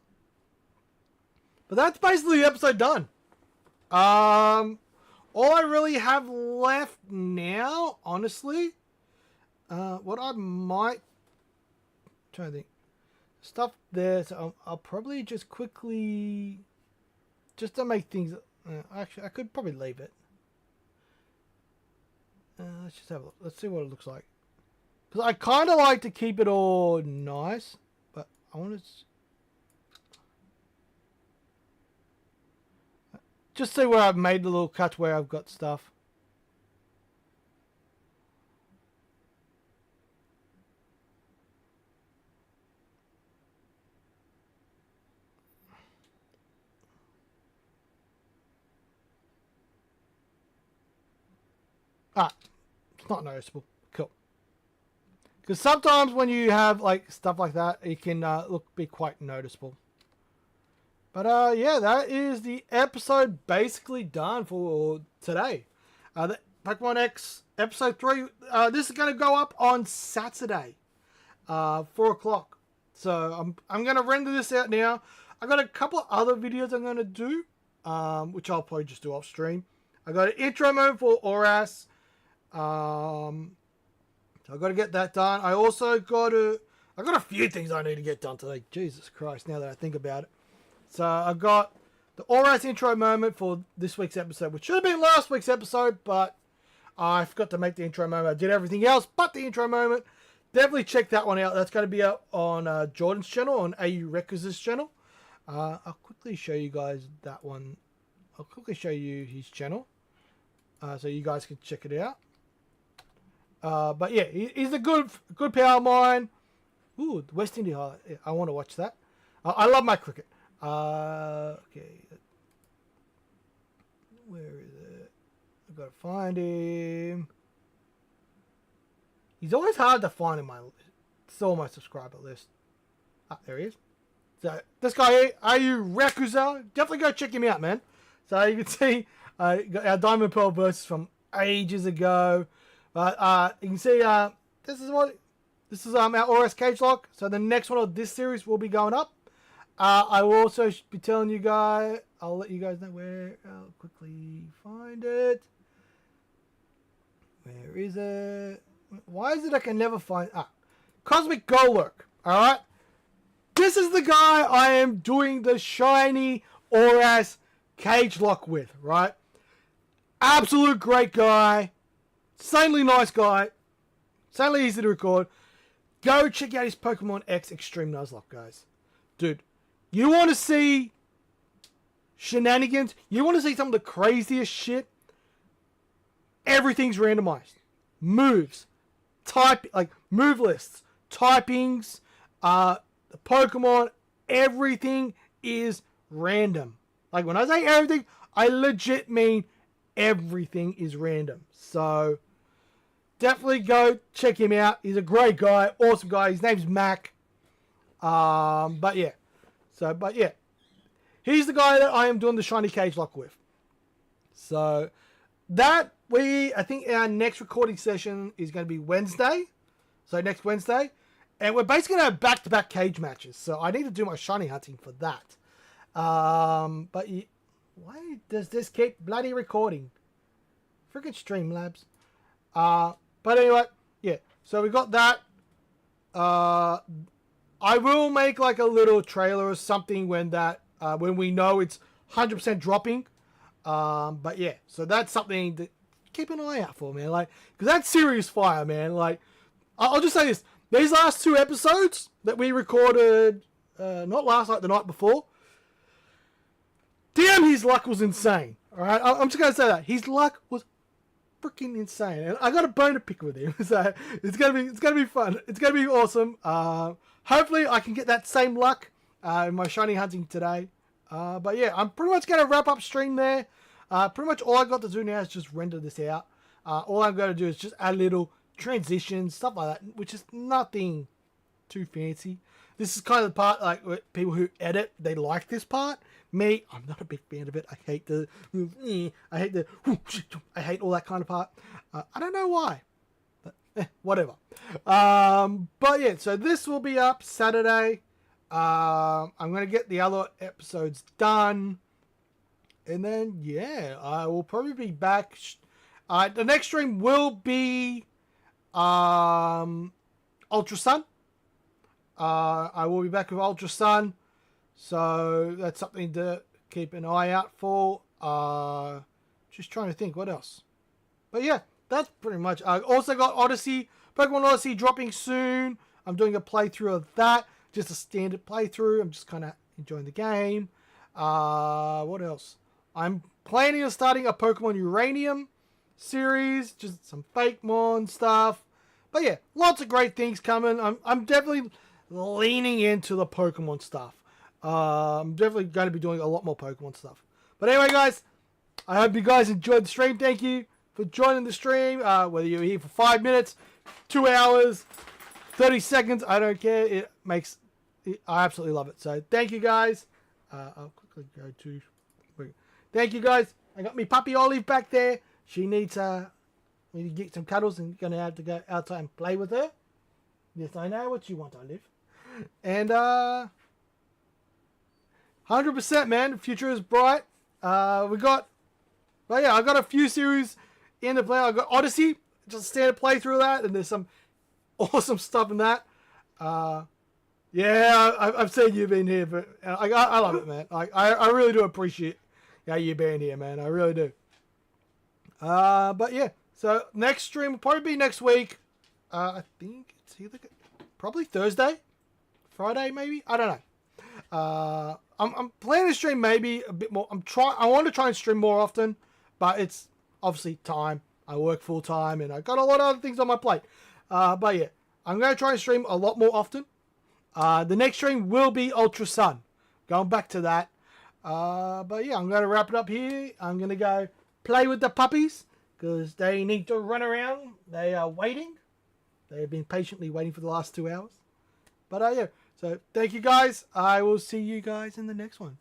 But that's basically the episode done. All I really have left now, honestly, what I might try to think, stuff there. So I'll probably just quickly, just to make things. Actually, I could probably leave it. Let's just have a look. Let's see what it looks like. Because I kind of like to keep it all nice, but I want to just see where I've made the little cut where I've got stuff. Ah, it's not noticeable. Cool. Because sometimes when you have like stuff like that, it can be quite noticeable. But yeah, that is the episode basically done for today. The Pokemon X episode 3. This is going to go up on Saturday, 4 o'clock. So I'm going to render this out now. I got a couple of other videos I'm going to do, which I'll probably just do off stream. I got an intro mode for Oras. So I've got to get that done. I also got a few things I need to get done today. Jesus Christ, now that I think about it. So I've got the Oras intro moment for this week's episode, which should have been last week's episode, but I forgot to make the intro moment. I did everything else but the intro moment. Definitely check that one out. That's going to be up on Jordan's channel, on AU Records' channel. I'll quickly show you guys that one. I'll quickly show you his channel, so you guys can check it out. But yeah, he's a good pal of mine. Ooh, the West Indies highlight. Yeah, I want to watch that. I love my cricket. Okay. Where is it? I've got to find him. He's always hard to find in my still on my subscriber list. Ah, there he is. So this guy here, AU Rekuza, definitely go check him out, man. So you can see got our Diamond Pearl versus from ages ago. But you can see this is our Oras Cage Lock. So the next one of this series will be going up. I will also be telling you guys. I'll let you guys know where. I'll quickly find it. Where is it? Why is it I can never find? Cosmic Golurk. All right. This is the guy I am doing the shiny Oras Cage Lock with. Right. Absolute great guy. Insanely nice guy. Insanely easy to record. Go check out his Pokemon X Extreme Nuzlocke, guys. Dude, you want to see shenanigans? You want to see some of the craziest shit? Everything's randomized. Moves. Move lists. Typings. The Pokemon. Everything is random. Like, when I say everything, I legit mean everything is random. So definitely go check him out. He's a great guy, awesome guy. His name's Mac. But yeah, he's the guy that I am doing the shiny cage lock with. So that I think our next recording session is going to be Wednesday. So next Wednesday, And we're basically going to have back-to-back cage matches. So I need to do my shiny hunting for that. But why does this keep bloody recording? Freaking Streamlabs. But anyway, yeah. So we got that. I will make like a little trailer or something when we know it's 100% dropping. But yeah, so that's something to keep an eye out for, man. Like, because that's serious fire, man. Like, I'll just say this: these last 2 episodes that we recorded, not last night, the night before. Damn, his luck was insane. All right, I'm just gonna say that his luck was freaking insane, and I got a bone to pick with him. So it's gonna be fun. It's gonna be awesome. Hopefully, I can get that same luck in my shiny hunting today. But yeah, I'm pretty much gonna wrap up stream there. Pretty much all I got to do now is just render this out. All I'm gonna do is just add little transitions, stuff like that, which is nothing too fancy. This is kind of the part like people who edit, they like this part. Me, I'm not a big fan of it. I hate I hate all that kind of part. I don't know why, but whatever. But yeah, so this will be up Saturday. I'm gonna get the other episodes done, and then yeah, I will probably be back. The next stream will be Ultra Sun. I will be back with Ultra Sun, so that's something to keep an eye out for. Just trying to think what else, but yeah, that's pretty much. I also got Odyssey, Pokemon Odyssey dropping soon. I'm doing a playthrough of that, just a standard playthrough. I'm just kind of enjoying the game. What else? I'm planning on starting a Pokemon Uranium series, just some fake Mon stuff. But yeah, lots of great things coming. I'm definitely leaning into the Pokemon stuff. I'm definitely going to be doing a lot more Pokemon stuff. But anyway, guys, I hope you guys enjoyed the stream. Thank you for joining the stream. Whether you're here for 5 minutes, 2 hours, 30 seconds, I don't care. I absolutely love it. So thank you guys. I'll quickly go to... Thank you guys. I got me puppy Olive back there. She needs to get some cuddles and going to have to go outside and play with her. Yes, I know what you want, Olive. And 100%, man. The future is bright. I got a few series in the play. I got Odyssey, just a standard playthrough of that, and there's some awesome stuff in that. Yeah, I've seen you being here, but I love it, man. I really do appreciate you being here, man. I really do. But yeah, so next stream will probably be next week. I think it's either probably Thursday, Friday, maybe. I don't know. I'm planning to stream maybe a bit more. I want to try and stream more often, but it's obviously time. I work full time and I got a lot of other things on my plate. But yeah, I'm going to try and stream a lot more often. The next stream will be Ultra Sun. Going back to that. But yeah, I'm going to wrap it up here. I'm going to go play with the puppies because they need to run around. They are waiting. They have been patiently waiting for the last 2 hours. But yeah, so thank you guys. I will see you guys in the next one.